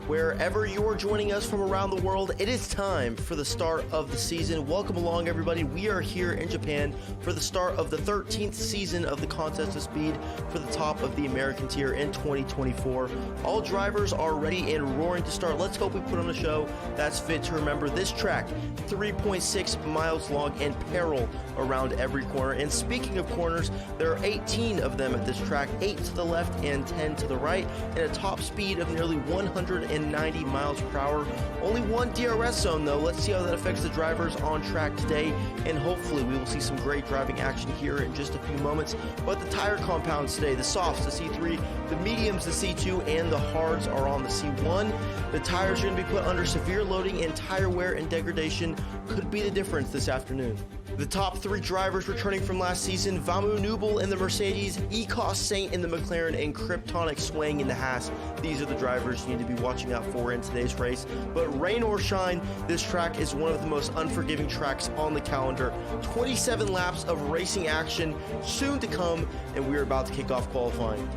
Wherever you're joining us from around the world, it is time for the start of the season. Welcome along, everybody. We are here in Japan for the start of the 13th season of the Contest of Speed for the top of the American tier in 2024. All drivers are ready and roaring to start. Let's hope we put on a show that's fit to remember. This track, 3.6 miles long and peril around every corner. And speaking of corners, there are 18 of them at this track, 8 to the left and 10 to the right, and a top speed of nearly 190 miles per hour. Only one DRS zone though. Let's see how that affects the drivers on track today, and hopefully we will see some great driving action here in just a few moments. But the tire compounds today, the softs, the C3, the mediums, the C2, and the hards are on the C1. The tires are going to be put under severe loading, and tire wear and degradation could be the difference this afternoon. The top three drivers returning from last season: Vamu Nubel in the Mercedes, Ecos Saint in the McLaren, and Kryptonic Swang in the Haas. These are the drivers you need to be watching out for in today's race. But rain or shine, this track is one of the most unforgiving tracks on the calendar. 27 laps of racing action soon to come, and we're about to kick off qualifying.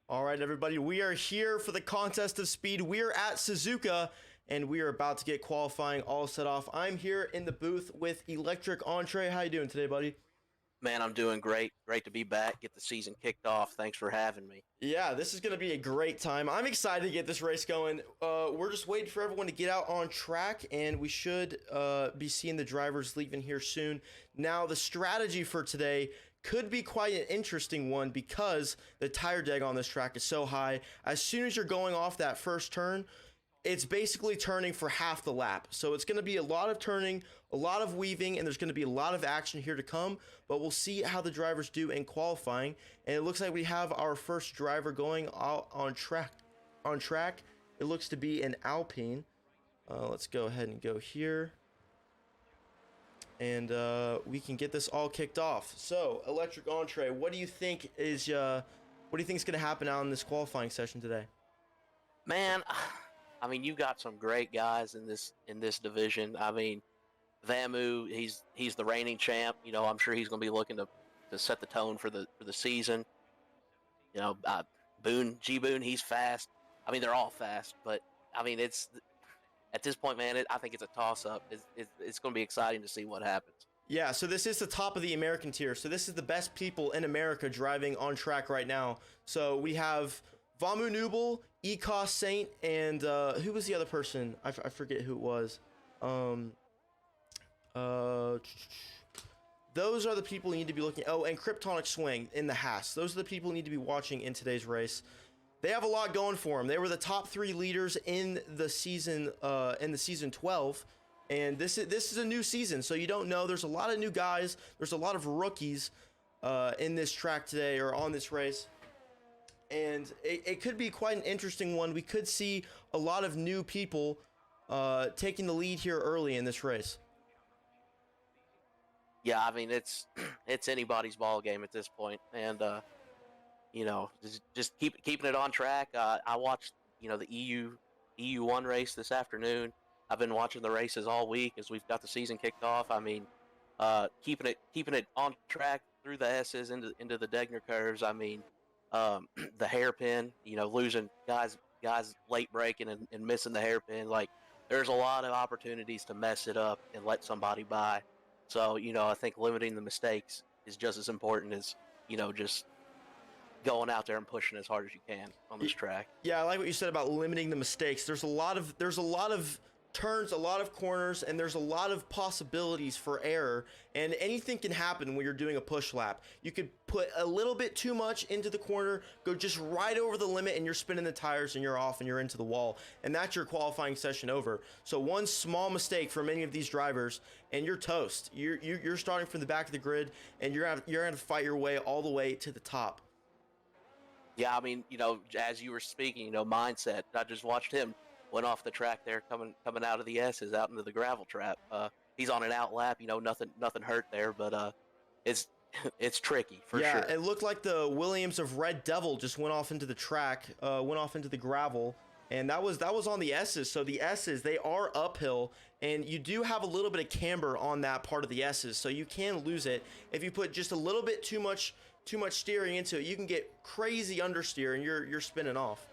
All right, everybody, we are here for the Contest of Speed. We are at Suzuka, and we are about to get qualifying all set off. I'm here in the booth with Electric Entree. How you doing today, buddy? Man, I'm doing great. Great to be back, get the season kicked off. Thanks for having me. Yeah, this is going to be a great time. I'm excited to get this race going. We're just waiting for everyone to get out on track, and we should be seeing the drivers leaving here soon. Now, the strategy for today could be quite an interesting one because the tire deg on this track is so high. As soon as you're going off that first turn, it's basically turning for half the lap. So it's going to be a lot of turning, a lot of weaving, and there's going to be a lot of action here to come. But we'll see how the drivers do in qualifying. And it looks like we have our first driver going out on track. It looks to be an Alpine. Let's go ahead and go here. And we can get this all kicked off. So, Electric Entree, what do you think is going to happen out in this qualifying session today? Man, I mean, you got some great guys in this division. I mean, Vamu, he's the reigning champ. You know, I'm sure he's going to be looking to set the tone for the season. You know, Boone, he's fast. I mean, they're all fast, but I mean, it's at this point, man, I think it's a toss-up. It's going to be exciting to see what happens. Yeah, so this is the top of the American tier. So this is the best people in America driving on track right now. So we have Vamu Nubel, Ecos Saint, and who was the other person? I forget who it was. Those are the people you need to be looking at. Oh, and Kryptonic Swing in the Haas. Those are the people you need to be watching in today's race. They have a lot going for them. They were the top three leaders in the season 12, and this is a new season, so you don't know. There's a lot of new guys. There's a lot of rookies in this track today, or on this race, and it could be quite an interesting one. We could see a lot of new people taking the lead here early in this race. Yeah, I mean, it's anybody's ball game at this point, and you know, just keeping it on track. I watched, you know, the EU1 race this afternoon. I've been watching the races all week as we've got the season kicked off. I mean, keeping it on track through the S's into the Degner curves. I mean, the hairpin, you know, losing guys late braking and missing the hairpin. Like, there's a lot of opportunities to mess it up and let somebody by. So, you know, I think limiting the mistakes is just as important as, you know, just going out there and pushing as hard as you can on this track. Yeah, I like what you said about limiting the mistakes. There's a lot of turns, a lot of corners, and there's a lot of possibilities for error, and anything can happen when you're doing a push lap. You could put a little bit too much into the corner, go just right over the limit, and you're spinning the tires and you're off and you're into the wall, and that's your qualifying session over. So one small mistake for many of these drivers and you're toast. You're starting from the back of the grid, and you're gonna have to fight your way all the way to the top. Yeah, I mean, you know, as you were speaking, you know, mindset. I just watched him went off the track there, coming out of the S's out into the gravel trap. He's on an out lap, you know, nothing hurt there, but it's tricky for sure. Yeah, it looked like the Williams of Red Devil just went off into the track, went off into the gravel, And that was on the S's. So the S's, they are uphill, and you do have a little bit of camber on that part of the S's, so you can lose it if you put just a little bit too much steering into it. You can get crazy understeer, and you're spinning off.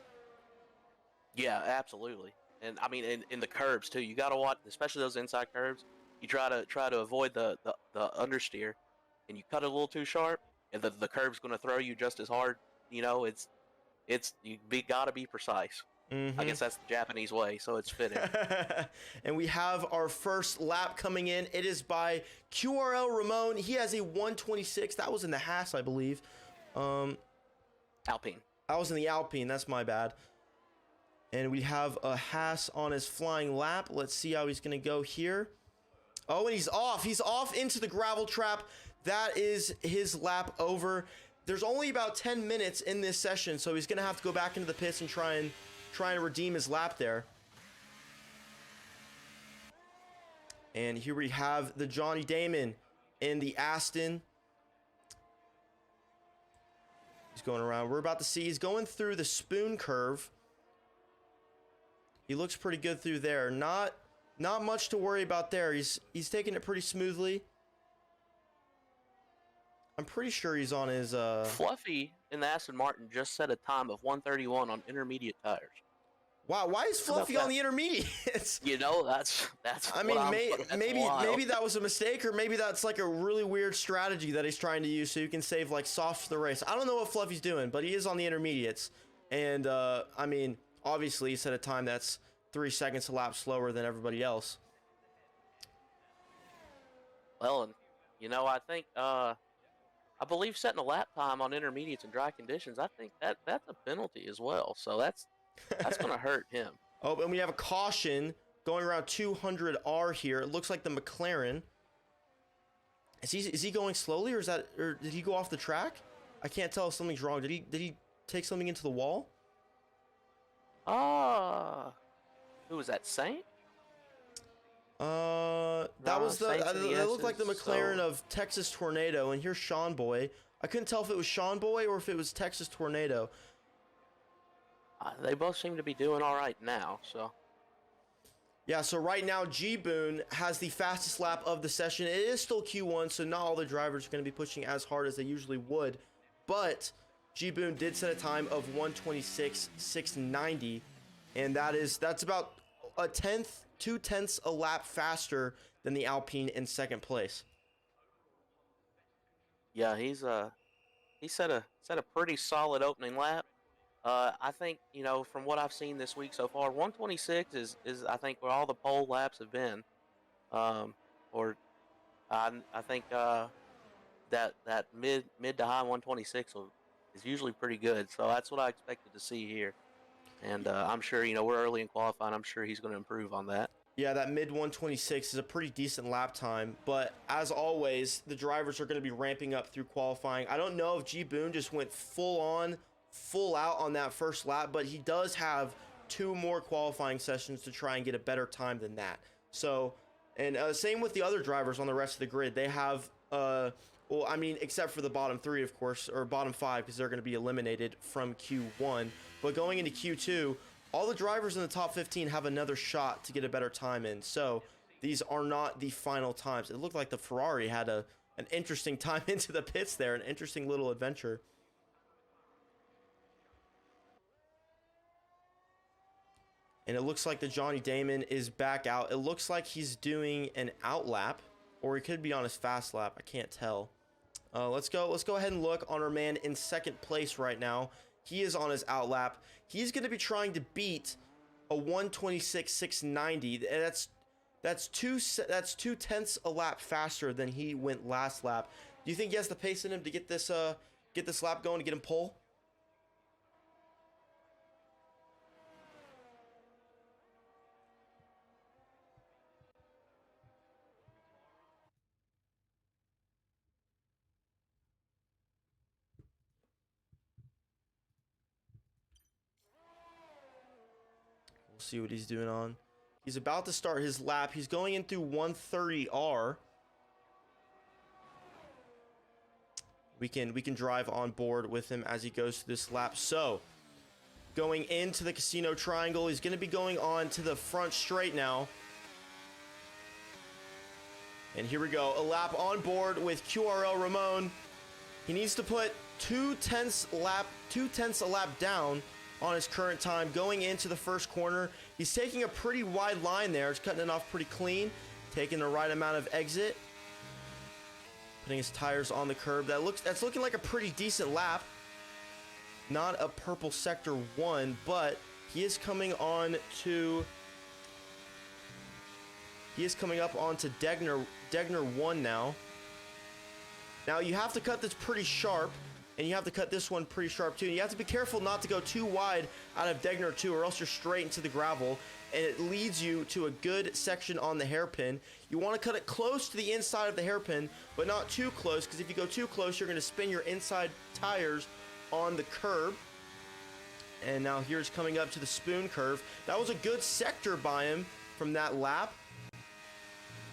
Yeah, absolutely. And I mean, in the curves too, you gotta watch, especially those inside curves. You try to avoid the understeer, and you cut it a little too sharp, and the curve's gonna throw you just as hard. You know, gotta be precise. I guess that's the Japanese way, so it's fitting. And we have our first lap coming in. It is by QRL Ramon. He has a 126. That was in the Haas, I believe. Alpine. I was in the Alpine. That's my bad. And we have a Haas on his flying lap. Let's see how he's going to go here. Oh, and he's off. He's off into the gravel trap. That is his lap over. There's only about 10 minutes in this session, so he's going to have to go back into the pits and try and redeem his lap there. And here we have the Johnny Damon in the Aston. He's going around. We're about to see he's going through the spoon curve. He looks pretty good through there. Not much to worry about there. He's taking it pretty smoothly. I'm pretty sure he's on his Fluffy in the Aston Martin just set a time of 1:31 on intermediate tires. Wow, why is Fluffy on the intermediates? You know, that's I mean, maybe that was a mistake, or maybe that's like a really weird strategy that he's trying to use so you can save like softs for the race. I don't know what Fluffy's doing, but he is on the intermediates. And I mean, obviously he set a time that's 3 seconds a lap slower than everybody else. Well, and you know, I think I believe setting a lap time on intermediates in dry conditions, I think that's a penalty as well. So that's going to hurt him. Oh, and we have a caution going around 200R here. It looks like the McLaren. Is he going slowly, or did he go off the track? I can't tell if something's wrong. Did he take something into the wall? Who was that, Saint? That was it looked like the McLaren of Texas Tornado, and here's Sean Boy. I couldn't tell if it was Sean Boy or if it was Texas Tornado. They both seem to be doing all right now, so. Yeah, so right now, G Boone has the fastest lap of the session. It is still Q1, so not all the drivers are going to be pushing as hard as they usually would. But G Boone did set a time of 1:26.690, and that's about a 2/10 a lap faster than the Alpine in second place. Yeah, he set a pretty solid opening lap. I think, you know, from what I've seen this week so far, 126 is I think where all the pole laps have been. I think that mid to high 126 is usually pretty good. So that's what I expected to see here. And I'm sure, you know, we're early in qualifying. I'm sure he's going to improve on that. Yeah, that mid 126 is a pretty decent lap time, but as always, the drivers are going to be ramping up through qualifying. I don't know if G Boone just went full out on that first lap, but he does have 2 more qualifying sessions to try and get a better time than that. So, and same with the other drivers on the rest of the grid. They have, well, I mean, except for the bottom 3, of course, or bottom 5, because they're going to be eliminated from Q1. But going into Q2, all the drivers in the top 15 have another shot to get a better time in. So these are not the final times. It looked like the Ferrari had an interesting time into the pits there, an interesting little adventure. And it looks like the Johnny Damon is back out. It looks like he's doing an out lap, or he could be on his fast lap. I can't tell. Let's go ahead and look on our man in second place right now. He is on his out lap. He's going to be trying to beat a 1:26.690. That's 2/10 a lap faster than he went last lap. Do you think he has the pace in him to get this lap going, to get him pole? We'll see what he's doing on. He's about to start his lap. He's going in through 130R. We can drive on board with him as he goes through this lap. So going into the casino triangle. He's going to be going on to the front straight now. And here we go. A lap on board with QRL Ramon. He needs to put 2/10 a lap down on his current time going into the first corner. He's taking a pretty wide line there. He's cutting it off pretty clean, taking the right amount of exit, putting his tires on the curb. That's looking like a pretty decent lap. Not a purple sector 1, but he is coming on to up onto Degner 1 now. Now you have to cut this pretty sharp, and you have to cut this one pretty sharp too. And you have to be careful not to go too wide out of Degner 2, or else you're straight into the gravel, and it leads you to a good section on the hairpin. You want to cut it close to the inside of the hairpin, but not too close, because if you go too close, you're going to spin your inside tires on the curb. And now here's coming up to the spoon curve. That was a good sector by him from that lap.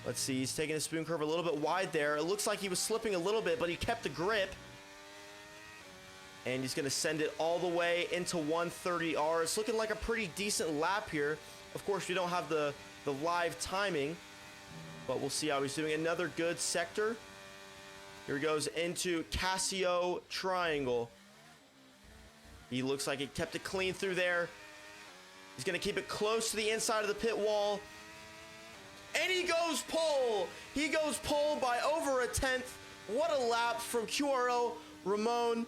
Let's see, he's taking the spoon curve a little bit wide there. It looks like he was slipping a little bit, but he kept the grip. And he's going to send it all the way into 130R. It's looking like a pretty decent lap here. Of course, we don't have the live timing, but we'll see how he's doing. Another good sector. Here he goes into Casio Triangle. He looks like he kept it clean through there. He's going to keep it close to the inside of the pit wall. And he goes pole. He goes pole by over 1/10. What a lap from QRL Ramon.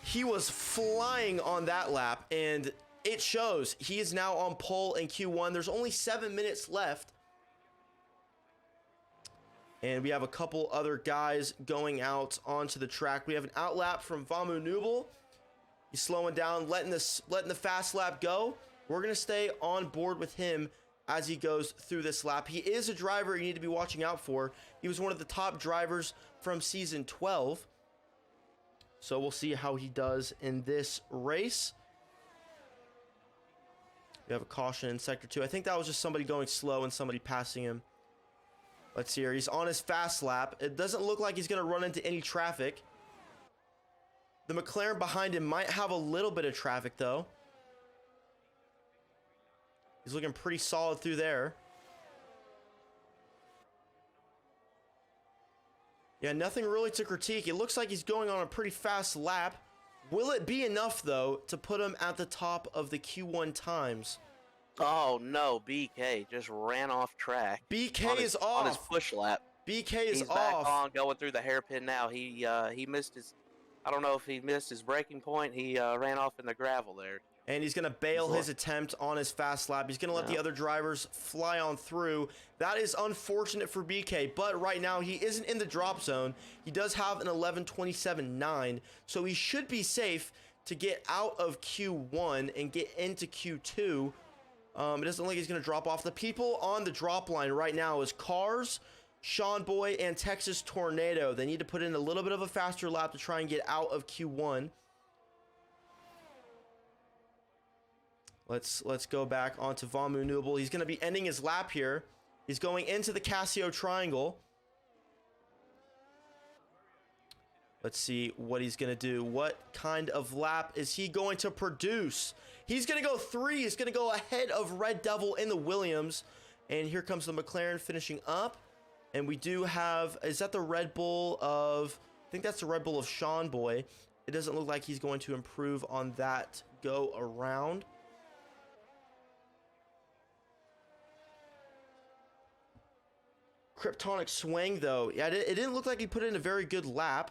He was flying on that lap, and it shows. He is now on pole in Q1. There's only 7 minutes left. And we have a couple other guys going out onto the track. We have an outlap from Vamu Nubel. He's slowing down, letting the fast lap go. We're going to stay on board with him as he goes through this lap. He is a driver you need to be watching out for. He was one of the top drivers from season 12. So we'll see how he does in this race. We have a caution in sector 2. I think that was just somebody going slow and somebody passing him. Let's see here. He's on his fast lap. It doesn't look like he's going to run into any traffic. The McLaren behind him might have a little bit of traffic, though. He's looking pretty solid through there. Yeah, nothing really to critique. It looks like he's going on a pretty fast lap. Will it be enough, though, to put him at the top of the Q1 times? Oh, no. BK just ran off track. BK is off. On his push lap. BK is He's off. back on, going through the hairpin now. He missed his... I don't know if he missed his braking point. He ran off in the gravel there. And he's going to bail his attempt on his fast lap. He's going to let the other drivers fly on through. That is unfortunate for BK, but right now he isn't in the drop zone. He does have an 11:27.9, so he should be safe to get out of Q1 and get into Q2. It doesn't look like he's going to drop off. The people on the drop line right now is Cars, Sean Boy, and Texas Tornado. They need to put in a little bit of a faster lap to try and get out of Q1. Let's go back onto Vamu Nubel. He's going to be ending his lap here. He's going into the Casio Triangle. Let's see what he's going to do. What kind of lap is he going to produce? He's going to go 3. He's going to go ahead of Red Devil in the Williams. And here comes the McLaren finishing up. And we do have, is that the Red Bull of, I think that's the Red Bull of Sean Boy. It doesn't look like he's going to improve on that go around. Kryptonic Swing, though. Yeah, it didn't look like he put in a very good lap.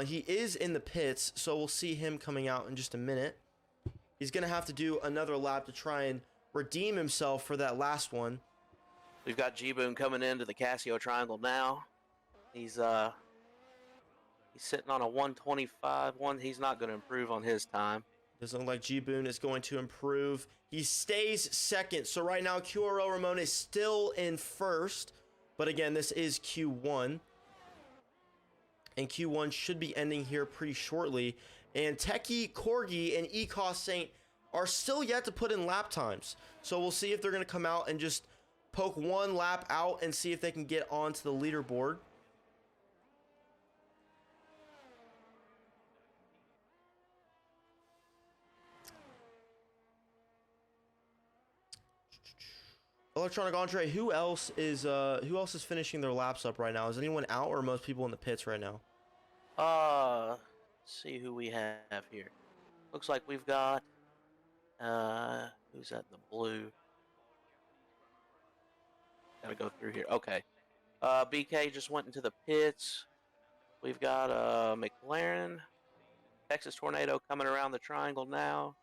He is in the pits, so we'll see him coming out in just a minute. He's going to have to do another lap to try and redeem himself for that last one. We've got G-Boon coming into the Casio Triangle now. He's sitting on a 125. He's not going to improve on his time. Doesn't look like G-Boon is going to improve. He stays second. So right now, QRL Ramon is still in first. But again, this is Q1. And Q1 should be ending here pretty shortly. And Techie, Corgi, and Ecos Saint are still yet to put in lap times. So we'll see if they're going to come out and just poke one lap out and see if they can get onto the leaderboard. Electronic Entree, who else is finishing their laps up right now? Is anyone out, or are most people in the pits right now? Let's see who we have here. Looks like we've got who's that in the blue? Gotta go through here. Okay. BK just went into the pits. We've got McLaren, Texas Tornado coming around the triangle now.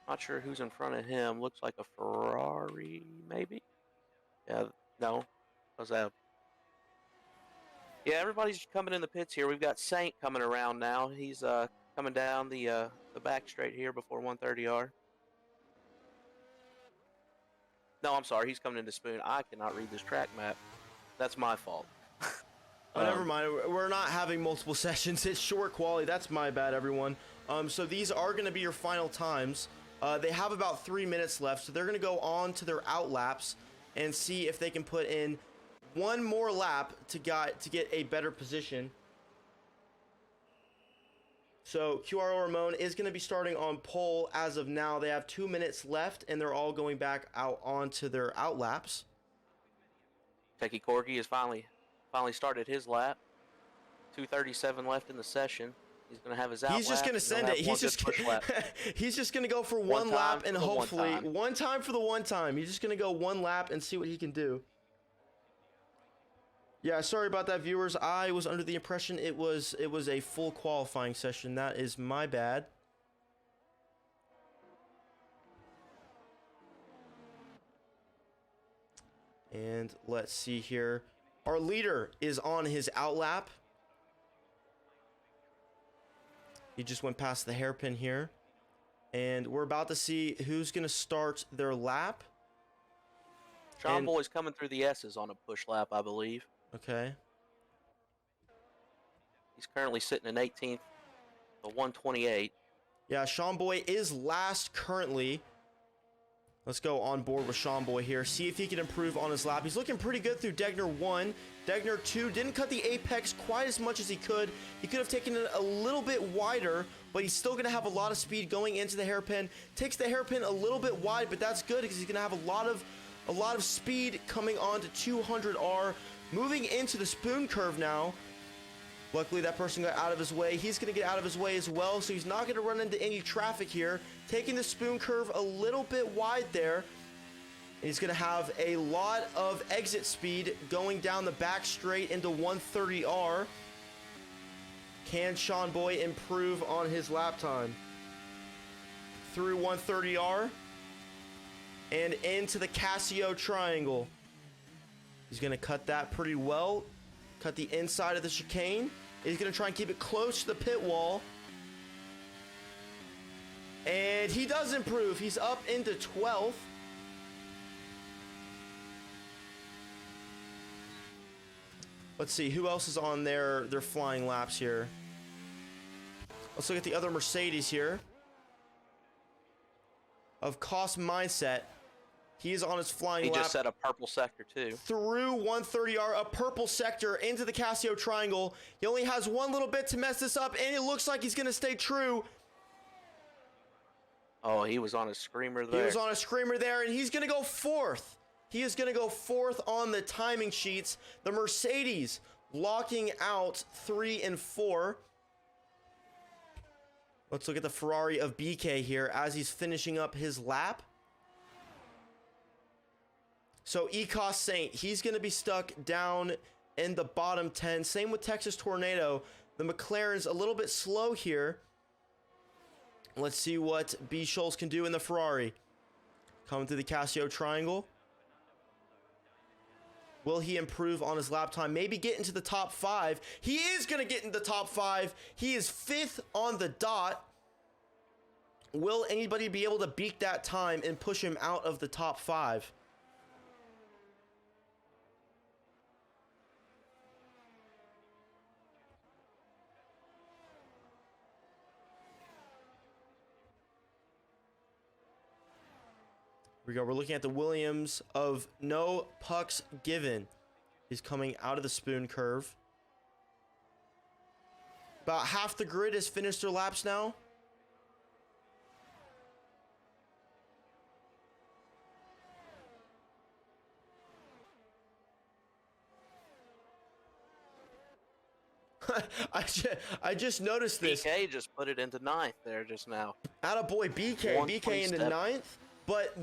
Not sure who's in front of him. Looks like a Ferrari, maybe. Yeah, no. Was that? Yeah, everybody's coming in the pits here. We've got Saint coming around now. He's coming down the back straight here before 130R. No, I'm sorry. He's coming into Spoon. I cannot read this track map. That's my fault. Oh, never mind. We're not having multiple sessions. It's short quality. That's my bad, everyone. So these are going to be your final times. They have about 3 minutes left, so they're going to go on to their out laps and see if they can put in one more lap to get a better position. So QRO Ramon is going to be starting on pole as of now. They have 2 minutes left, and they're all going back out onto their out laps. Techie Corgi has finally started his lap. 2:37 left in the session. He's going to have his out He's just lap. going to send it. He's just going to go for one lap and hopefully one time for the one time. He's just going to go one lap and see what he can do. Yeah, sorry about that, viewers. I was under the impression it was a full qualifying session. That is my bad. And let's see here. Our leader is on his out lap. He just went past the hairpin here. And we're about to see who's going to start their lap. Sean Boy's coming through the S's on a push lap, I believe. Okay. He's currently sitting in 18th, the 128. Yeah, Sean Boy is last currently. Let's go on board with Sean Boy here. See if he can improve on his lap. He's looking pretty good through Degner 1. Degner 2 didn't cut the apex quite as much as he could. He could have taken it a little bit wider, but he's still going to have a lot of speed going into the hairpin. Takes the hairpin a little bit wide, but that's good because he's going to have a lot of speed coming on to 200R. Moving into the spoon curve now. Luckily, that person got out of his way. He's going to get out of his way as well, so he's not going to run into any traffic here. Taking the spoon curve a little bit wide there. And he's going to have a lot of exit speed going down the back straight into 130R. Can Sean Boy improve on his lap time? Through 130R. And into the Casio triangle. He's going to cut that pretty well. Cut the inside of the chicane. He's going to try and keep it close to the pit wall. And he does improve. He's up into 12th. Let's see, who else is on their flying laps here? Let's look at the other Mercedes here. Of Cost Mindset. He is on his flying lap. He just set a purple sector, too. Through 130R, a purple sector into the Casio triangle. He only has one little bit to mess this up, and it looks like he's going to stay true. Oh, he was on a screamer there. He was on a screamer there, and he's going to go fourth. He is going to go fourth on the timing sheets. The Mercedes locking out 3 and 4. Let's look at the Ferrari of BK here as he's finishing up his lap. So Ecos Saint, he's going to be stuck down in the bottom 10. Same with Texas Tornado. The McLaren's a little bit slow here. Let's see what B. Scholes can do in the Ferrari. Coming through the Casio triangle. Will he improve on his lap time? Maybe get into the top 5. He is going to get into the top 5. He is 5th on the dot. Will anybody be able to beat that time and push him out of the top 5? Here we go. We're looking at the Williams of no pucks given. He's coming out of the spoon curve. About half the grid has finished their laps now. I just noticed this. BK just put it into ninth there just now. Attaboy BK into ninth, but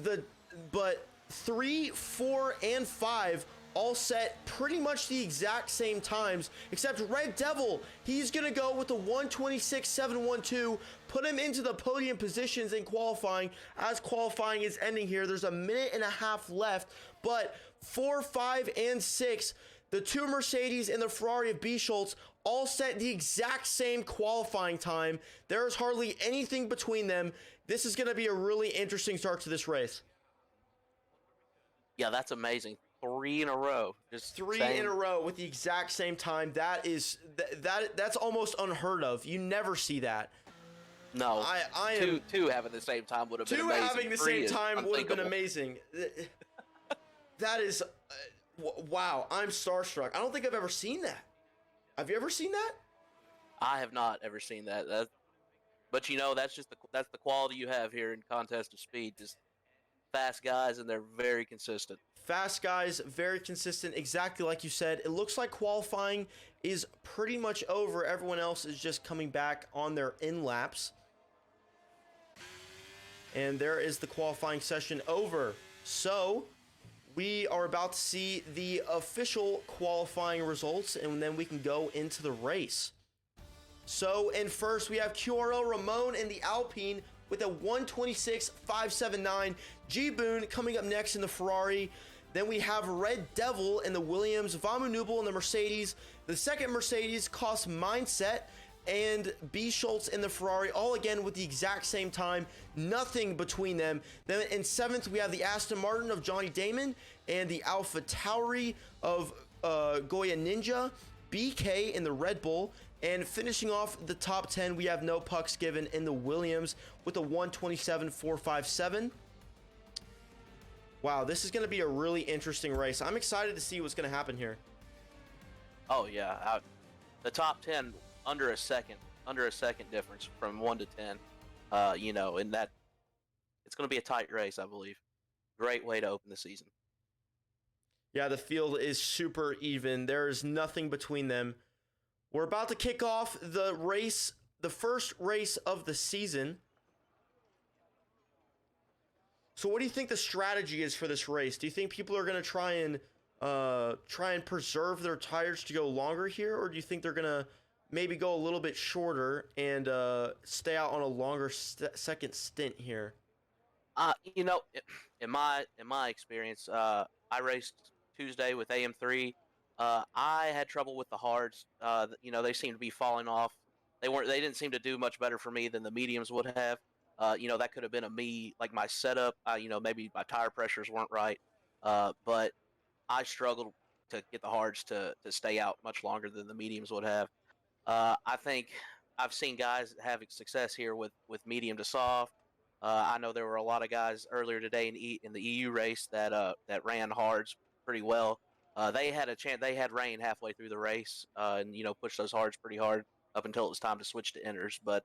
3, 4, and 5 all set pretty much the exact same times, except Red Devil, he's gonna go with the 126.712, put him into the podium positions in qualifying. As qualifying is ending here, there's a minute and a half left, but 4, 5, and 6, the 2 Mercedes and the Ferrari of B. Schultz all set the exact same qualifying time. There's hardly anything between them. This is gonna be a really interesting start to this race. Yeah, that's amazing. 3 in a row. Just 3 in a row with the exact same time. That's almost unheard of. You never see that. No. Two having the same time would have been amazing. 2 having the same time would have been amazing. That is wow, I'm starstruck. I don't think I've ever seen that. Have you ever seen that? I have not ever seen that. But you know, that's the quality you have here in Contest of Speed. Just fast guys, and they're very consistent. Fast guys, very consistent, exactly like you said. It looks like qualifying is pretty much over. Everyone else is just coming back on their in-laps. And there is the qualifying session over. So, we are about to see the official qualifying results, and then we can go into the race. So, in first, we have QRL Ramon in the Alpine with a 126.579. G. Boone coming up next in the Ferrari. Then we have Red Devil in the Williams, Vamu Nubel in the Mercedes, the second Mercedes, Cost Mindset, and B. Schultz in the Ferrari, all again with the exact same time, nothing between them. Then in seventh, we have the Aston Martin of Johnny Damon and the Alpha Tauri of Goya Ninja, BK in the Red Bull, and finishing off the top 10, we have no pucks given in the Williams with a 127.457. Wow, this is going to be a really interesting race. I'm excited to see what's going to happen here. Oh yeah, the top 10 under a second difference from 1 to 10. You know, and that it's going to be a tight race, I believe. Great way to open the season. Yeah, the field is super even. There is nothing between them. We're about to kick off the race, the first race of the season. So what do you think the strategy is for this race? Do you think people are going to try and preserve their tires to go longer here, or do you think they're going to maybe go a little bit shorter and stay out on a longer second stint here? You know, in my experience, I raced Tuesday with AM3. I had trouble with the hards. You know, they seemed to be falling off. They didn't seem to do much better for me than the mediums would have. You know, that could have been my setup. You know, maybe my tire pressures weren't right. But I struggled to get the hards to stay out much longer than the mediums would have. I think I've seen guys have success here with medium to soft. I know there were a lot of guys earlier today in the EU race that ran hards pretty well. They had a chance. They had rain halfway through the race, and you know, pushed those hards pretty hard up until it was time to switch to inners. But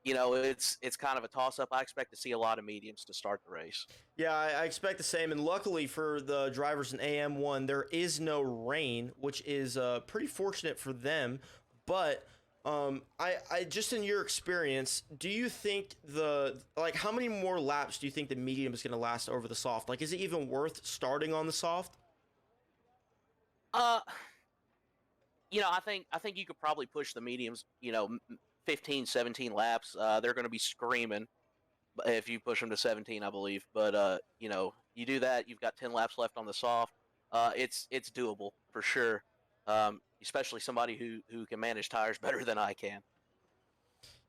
you know, it's kind of a toss-up. I expect to see a lot of mediums to start the race. Yeah, I expect the same. And luckily for the drivers in AM1, there is no rain, which is pretty fortunate for them. But I just in your experience, do you think how many more laps do you think the medium is going to last over the soft? Like, is it even worth starting on the soft? You know, I think you could probably push the mediums, you know, 15, 17 laps. They're going to be screaming if you push them to 17, I believe. But, you know, you do that, you've got 10 laps left on the soft. It's doable for sure, especially somebody who can manage tires better than I can.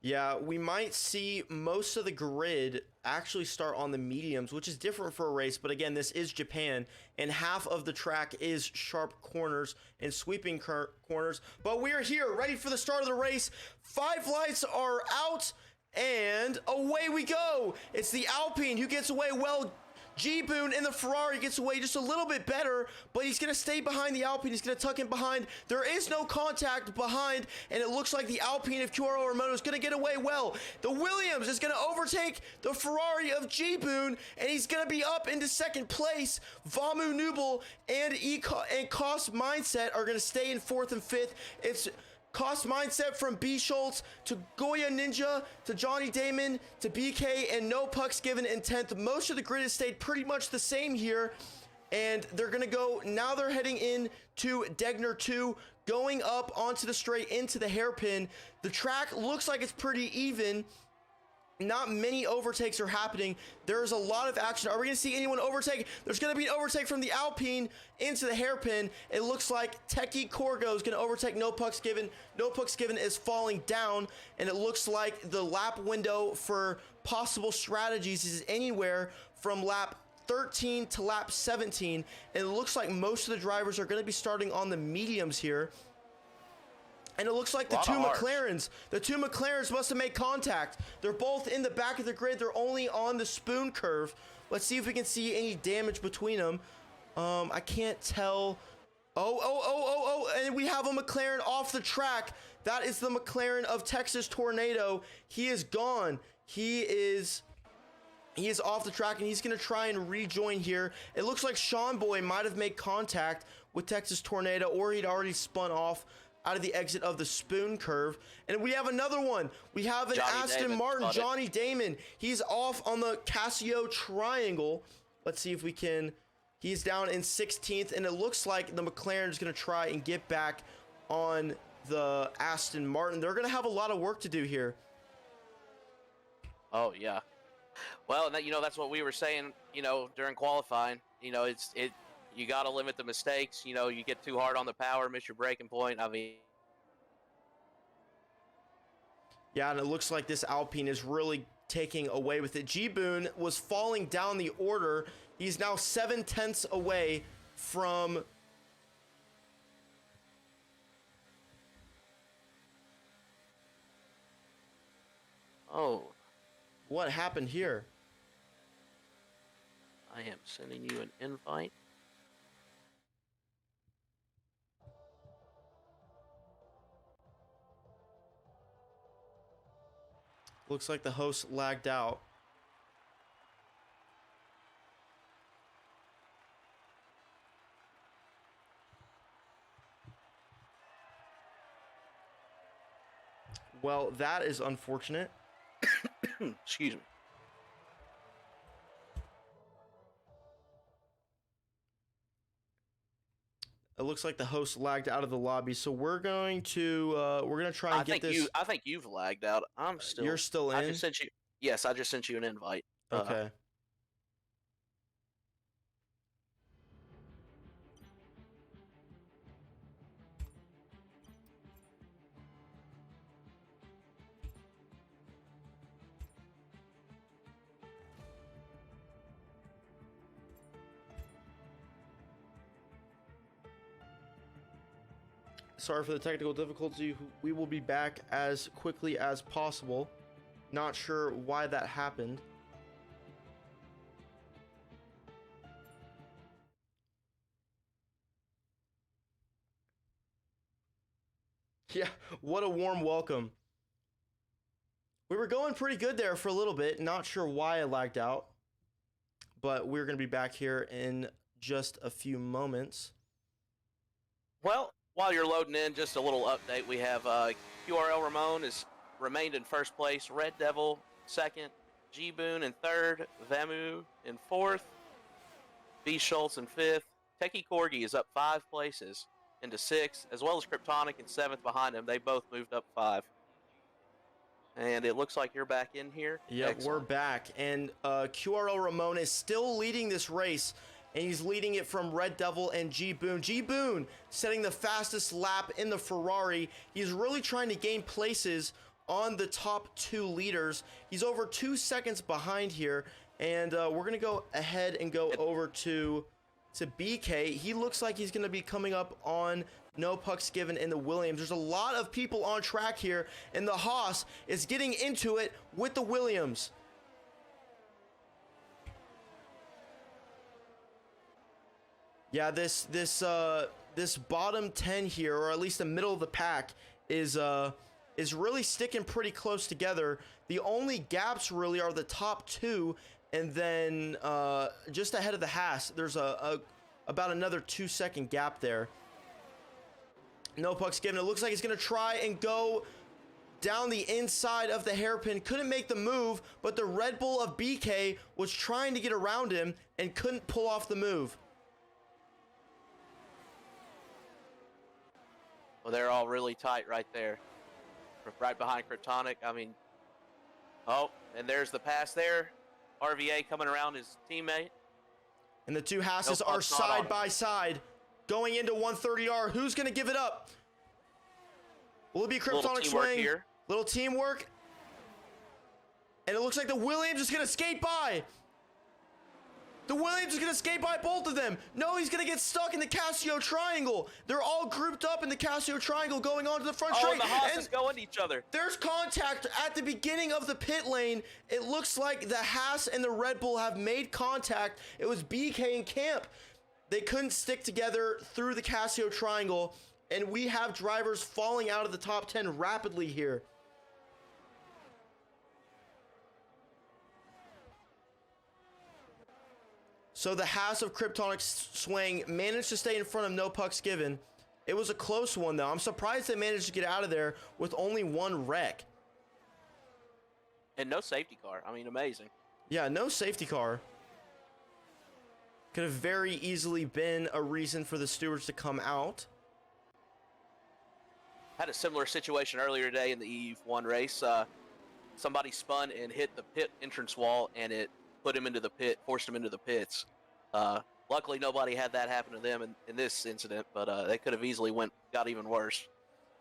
Yeah, we might see most of the grid actually start on the mediums, which is different for a race. But again, this is Japan, and half of the track is sharp corners and sweeping corners. But we're here, ready for the start of the race. 5 lights are out, and away we go. It's the Alpine who gets away well. G. Boone in the Ferrari gets away just a little bit better, but he's going to stay behind the Alpine. He's going to tuck in behind. There is no contact behind, and it looks like the Alpine of QRO Ramono is going to get away well. The Williams is going to overtake the Ferrari of G. Boone, and he's going to be up into second place. Vamu Nubel and Cost Mindset are going to stay in 4th and 5th. It's Cost Mindset from B Schultz to Goya Ninja to Johnny Damon to BK and No Pucks Given in 10th. Most of the grid has stayed pretty much the same here. And they're going to go, now they're heading in to Degner 2, going up onto the straight into the hairpin. The track looks like it's pretty even. Not many overtakes are happening. There's a lot of action. Are we going to see anyone overtake? There's going to be an overtake from the Alpine into the hairpin. It looks like Techie Corgo is going to overtake No Pucks Given. No Pucks Given is falling down, and it looks like the lap window for possible strategies is anywhere from lap 13 to lap 17, and it looks like most of the drivers are going to be starting on the mediums here. And it looks like the two McLarens must have made contact. They're both in the back of the grid. They're only on the spoon curve. Let's see if we can see any damage between them. I can't tell. Oh, and we have a McLaren off the track. That is the McLaren of Texas Tornado. He is gone. He is off the track, and he's going to try and rejoin here. It looks like Sean Boy might have made contact with Texas Tornado, or he'd already spun off out of the exit of the spoon curve. And we have another one. We have an Aston Martin, Johnny Damon. He's off on the Casio Triangle. Let's see if we can. He's down in 16th, and it looks like the McLaren is going to try and get back on the Aston Martin. They're going to have a lot of work to do here. Oh, yeah. Well, that's what we were saying, during qualifying. You got to limit the mistakes. You get too hard on the power, miss your braking point. I mean, yeah, and it looks like this Alpine is really taking away with it. G-Boon was falling down the order. He's now 7/10 away from what happened here? I am sending you an invite. Looks like the host lagged out. Well, that is unfortunate. Excuse me. It looks like the host lagged out of the lobby, so we're going to try and get this. I think you've lagged out. I'm still. You're still in. I just sent you an invite. Okay. Sorry for the technical difficulty. We will be back as quickly as possible. Not sure why that happened. Yeah, what a warm welcome. We were going pretty good there for a little bit. Not sure why I lagged out. But we're going to be back here in just a few moments. Well, while you're loading in, just a little update. We have QRL Ramon has remained in first place, Red Devil second, G-Boon in third, Vemu in fourth, B. Schultz in fifth. Techie Corgi is up 5 places into sixth, as well as Kryptonic in seventh behind him. They both moved up 5. And it looks like you're back in here. Yep, Excellent. We're back. And QRL Ramon is still leading this race. And he's leading it from Red Devil and G-Boon. G-Boon setting the fastest lap in the Ferrari. He's really trying to gain places on the top 2 leaders. He's over 2 seconds behind here. And we're going to go ahead and go over to BK. He looks like he's going to be coming up on No Pucks Given in the Williams. There's a lot of people on track here. And the Haas is getting into it with the Williams. Yeah, this bottom 10 here, or at least the middle of the pack, is really sticking pretty close together. The only gaps really are the top 2, and then just ahead of the Haas, there's about another 2-second gap there. No puck's given. It looks like he's going to try and go down the inside of the hairpin. Couldn't make the move, but the Red Bull of BK was trying to get around him and couldn't pull off the move. Well, they're all really tight right there. Right behind Kryptonic. I mean, oh, and there's the pass there. RVA coming around his teammate. And the two Hasses are side by side going into 130R. Who's going to give it up? Will it be Kryptonic swing? Here. Little teamwork. And it looks like the Williams is going to skate by. The Williams is going to skate by both of them. No, he's going to get stuck in the Casio triangle. They're all grouped up in the Casio triangle going on to the front straight. And the Hasses go into each other. There's contact at the beginning of the pit lane. It looks like the Haas and the Red Bull have made contact. It was BK and Camp. They couldn't stick together through the Casio triangle. And we have drivers falling out of the top 10 rapidly here. So the Haas of Kryptonic swing managed to stay in front of No Pucks Given. It was a close one, though. I'm surprised they managed to get out of there with only one wreck. And no safety car. I mean, amazing. Yeah, no safety car. Could have very easily been a reason for the stewards to come out. Had a similar situation earlier today in the EU1 race. Somebody spun and hit the pit entrance wall, and it put him into the pit, forced him into the pits. Luckily, nobody had that happen to them in this incident, but they could have easily got even worse.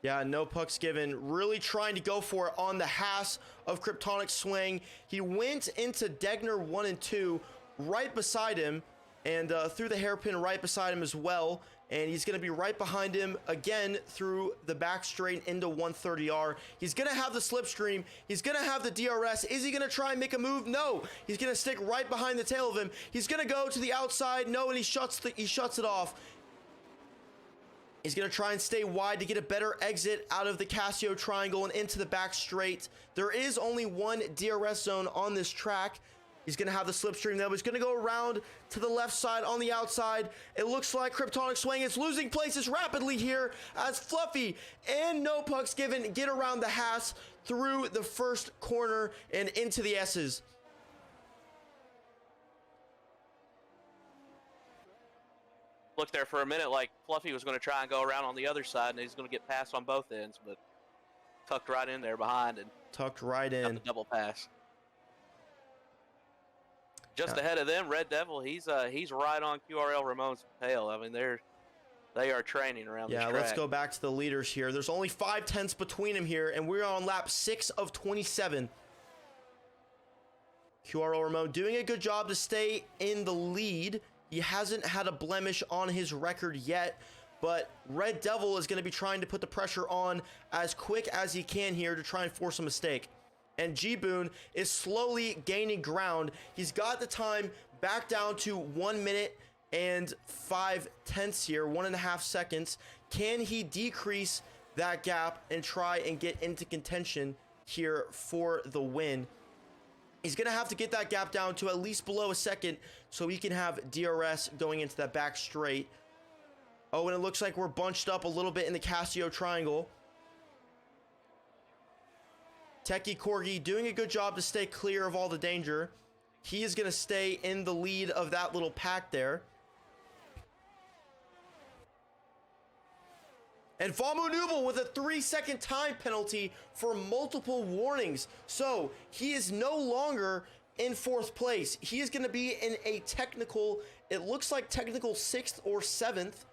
Yeah, No Pucks Given really trying to go for it on the Haas of Kryptonic swing. He went into Degner 1 and 2 right beside him, and through the hairpin right beside him as well. And he's going to be right behind him again through the back straight into 130R. He's going to have the slipstream. He's going to have the DRS. Is he going to try and make a move? No. He's going to stick right behind the tail of him. He's going to go to the outside. No, and he shuts it off. He's going to try and stay wide to get a better exit out of the Casio triangle and into the back straight. There is only one DRS zone on this track. He's going to have the slipstream though. He's going to go around to the left side on the outside. It looks like Kryptonic swing is losing places rapidly here as Fluffy and No Pucks Given get around the Haas through the first corner and into the S's. Looked there for a minute like Fluffy was going to try and go around on the other side, and he's going to get passed on both ends, but tucked right in there behind and tucked right in. The double pass. Just ahead of them, Red Devil, he's right on QRL Ramon's tail. I mean, they are training around the track. Yeah, let's go back to the leaders here. There's only 5 tenths between them here, and we're on lap 6 of 27. QRL Ramon doing a good job to stay in the lead. He hasn't had a blemish on his record yet, but Red Devil is going to be trying to put the pressure on as quick as he can here to try and force a mistake. And G-Boon is slowly gaining ground. He's got the time back down to 1 minute and 5 tenths here, 1.5 seconds. Can he decrease that gap and try and get into contention here for the win? He's going to have to get that gap down to at least below a second so he can have DRS going into that back straight. Oh, and it looks like we're bunched up a little bit in the Casio triangle. Techie Corgi doing a good job to stay clear of all the danger. He is going to stay in the lead of that little pack there. And Vamu Nubel with a 3-second time penalty for multiple warnings. So he is no longer in 4th place. He is going to be in a technical, it looks like technical 6th or 7th.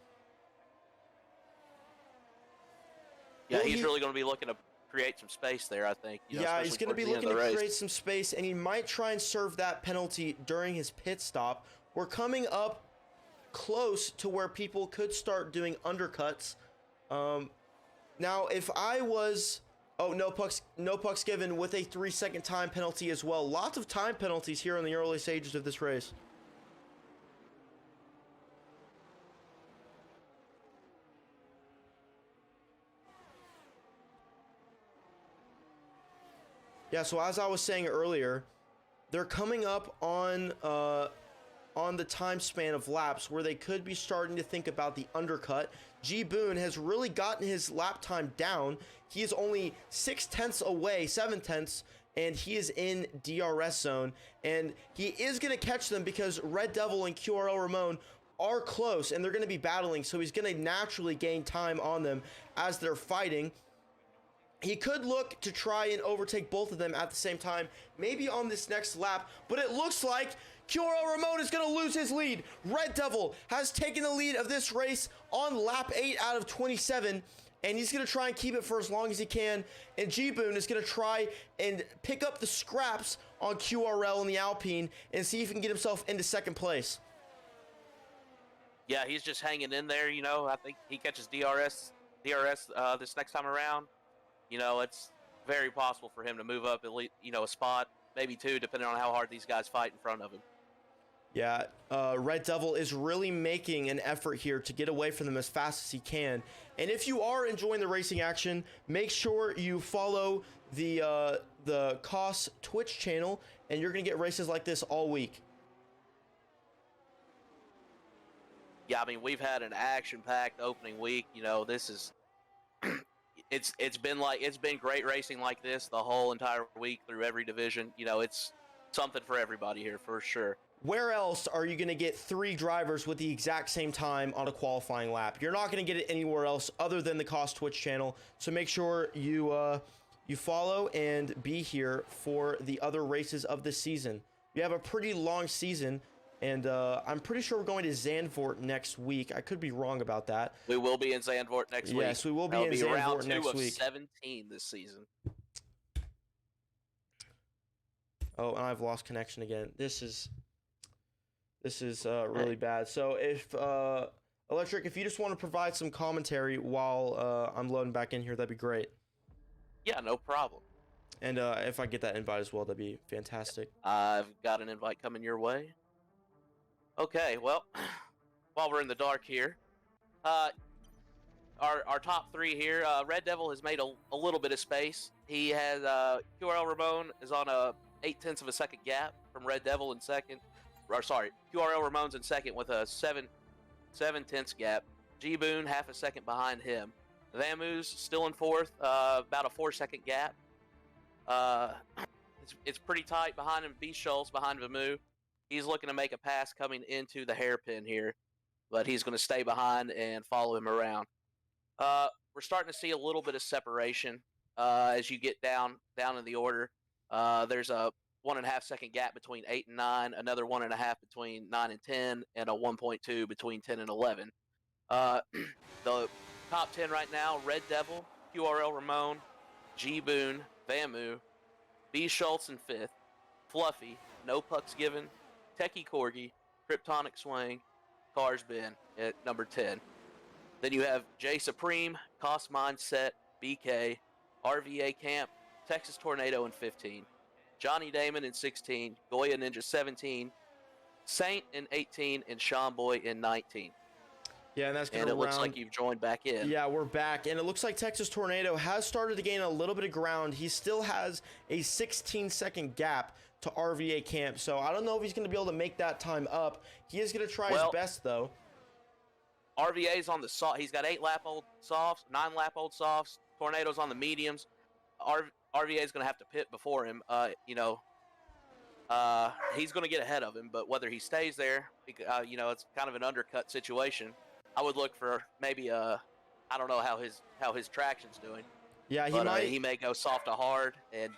Yeah, he's really going to be looking to create some space there, I think. Yeah, he's going to be looking to create some space, and he might try and serve that penalty during his pit stop. We're coming up close to where people could start doing undercuts. Now, if I was... Oh, no pucks given with a 3-second time penalty as well. Lots of time penalties here in the early stages of this race. Yeah, so as I was saying earlier, they're coming up on on the time span of laps where they could be starting to think about the undercut. G Boone has really gotten his lap time down. He is only 6/10 away, 7/10, and he is in DRS zone, and he is going to catch them because Red Devil and QRL Ramon are close, and they're going to be battling, so he's going to naturally gain time on them as they're fighting. He could look to try and overtake both of them at the same time, maybe on this next lap, but it looks like QRL Ramon is going to lose his lead. Red Devil has taken the lead of this race on lap 8 out of 27, and he's going to try and keep it for as long as he can, and G-Boone is going to try and pick up the scraps on QRL in the Alpine and see if he can get himself into second place. Yeah, he's just hanging in there, you know. I think he catches DRS this next time around. You know, it's very possible for him to move up at least, you know, a spot, maybe two, depending on how hard these guys fight in front of him. Yeah, Red Devil is really making an effort here to get away from them as fast as he can. And if you are enjoying the racing action, make sure you follow the COS Twitch channel, and you're going to get races like this all week. Yeah, I mean, we've had an action-packed opening week. You know, this is it's been great racing like this the whole entire week through every division. You know, it's something for everybody here for sure. Where else are you going to get 3 drivers with the exact same time on a qualifying lap? You're not going to get it anywhere else other than the COS Twitch channel. So make sure you follow and be here for the other races of the season. We have a pretty long season, and I'm pretty sure we're going to Zandvoort next week. I could be wrong about that. We will be in Zandvoort next week. Yes, we will be in Zandvoort next week. Round 2 of 17 this season. Oh, and I've lost connection again. This is really bad. So if Electric, if you just want to provide some commentary while I'm loading back in here, that'd be great. Yeah, no problem. And if I get that invite as well, that'd be fantastic. I've got an invite coming your way. Okay, well, while we're in the dark here, our top 3 here, Red Devil has made a little bit of space. He has QRL Ramon is on a 0.8 of a second gap from Red Devil in second. Or sorry, QRL Ramon's in second with a 7/10 gap. G Boone half a second behind him. Vamu's still in fourth, about a 4-second gap. It's pretty tight behind him. B Schultz behind Vamu. He's looking to make a pass coming into the hairpin here, but he's going to stay behind and follow him around. We're starting to see a little bit of separation as you get down in the order. There's a 1.5 second gap between 8 and 9, another 1.5 between 9 and 10, and a 1.2 between 10 and 11. The top 10 right now: Red Devil, QRL Ramon, G Boone, Vamu, B Schultz in 5th, Fluffy, No Pucks Given, Techie Corgi, Kryptonic Swing, Cars Ben at number 10. Then you have J Supreme, Cost Mindset, BK, RVA Camp, Texas Tornado in 15. Johnny Damon in 16, Goya Ninja 17, Saint in 18, and Sean Boy in 19. Yeah, and that's going to looks like you've joined back in. Yeah, we're back, and it looks like Texas Tornado has started to gain a little bit of ground. He still has a 16-second gap to RVA Camp, so I don't know if he's going to be able to make that time up. He is going to try his best, though. RVA's on the soft. He's got 8-lap-old softs, 9-lap-old softs. Tornado's on the mediums. RVA is going to have to pit before him. He's going to get ahead of him, but whether he stays there, it's kind of an undercut situation. I would look for maybe I don't know how his traction's doing. Yeah, he may go soft to hard and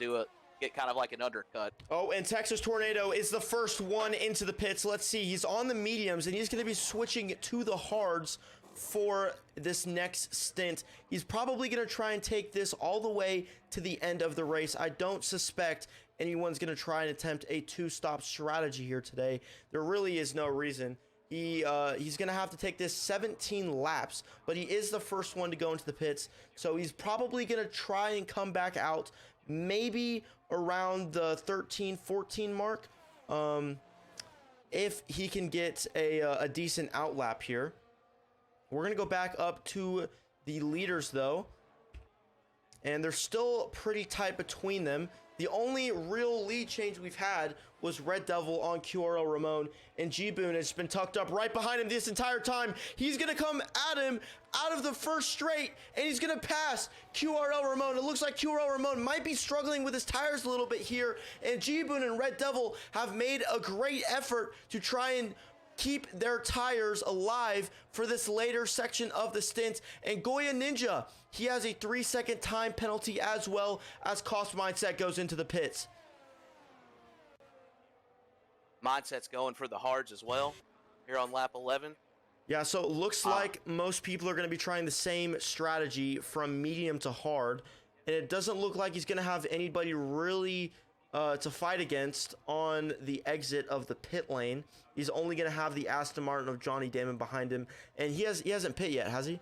get kind of like an undercut. Oh, and Texas Tornado is the first one into the pits. Let's see, he's on the mediums, and he's going to be switching to the hards for this next stint. He's probably going to try and take this all the way to the end of the race. I don't suspect anyone's going to try and attempt a 2-stop strategy here today. There really is no reason. He's going to have to take this 17 laps, but he is the first one to go into the pits, so he's probably going to try and come back out maybe around the 13-14 mark if he can get a decent outlap here. We're going to go back up to the leaders, though, and they're still pretty tight between them. The only real lead change we've had was Red Devil on QRL Ramon, and G-Boon has been tucked up right behind him this entire time. He's going to come at him out of the first straight, and he's going to pass QRL Ramon. It looks like QRL Ramon might be struggling with his tires a little bit here, and G-Boon and Red Devil have made a great effort to try and keep their tires alive for this later section of the stint. And Goya Ninja, he has a 3-second time penalty as well as Cost Mindset goes into the pits. Mindset's going for the hards as well here on lap 11. Yeah, so it looks like most people are going to be trying the same strategy from medium to hard, and it doesn't look like he's going to have anybody really to fight against on the exit of the pit lane. He's only going to have the Aston Martin of Johnny Damon behind him, and he hasn't pit yet, has he?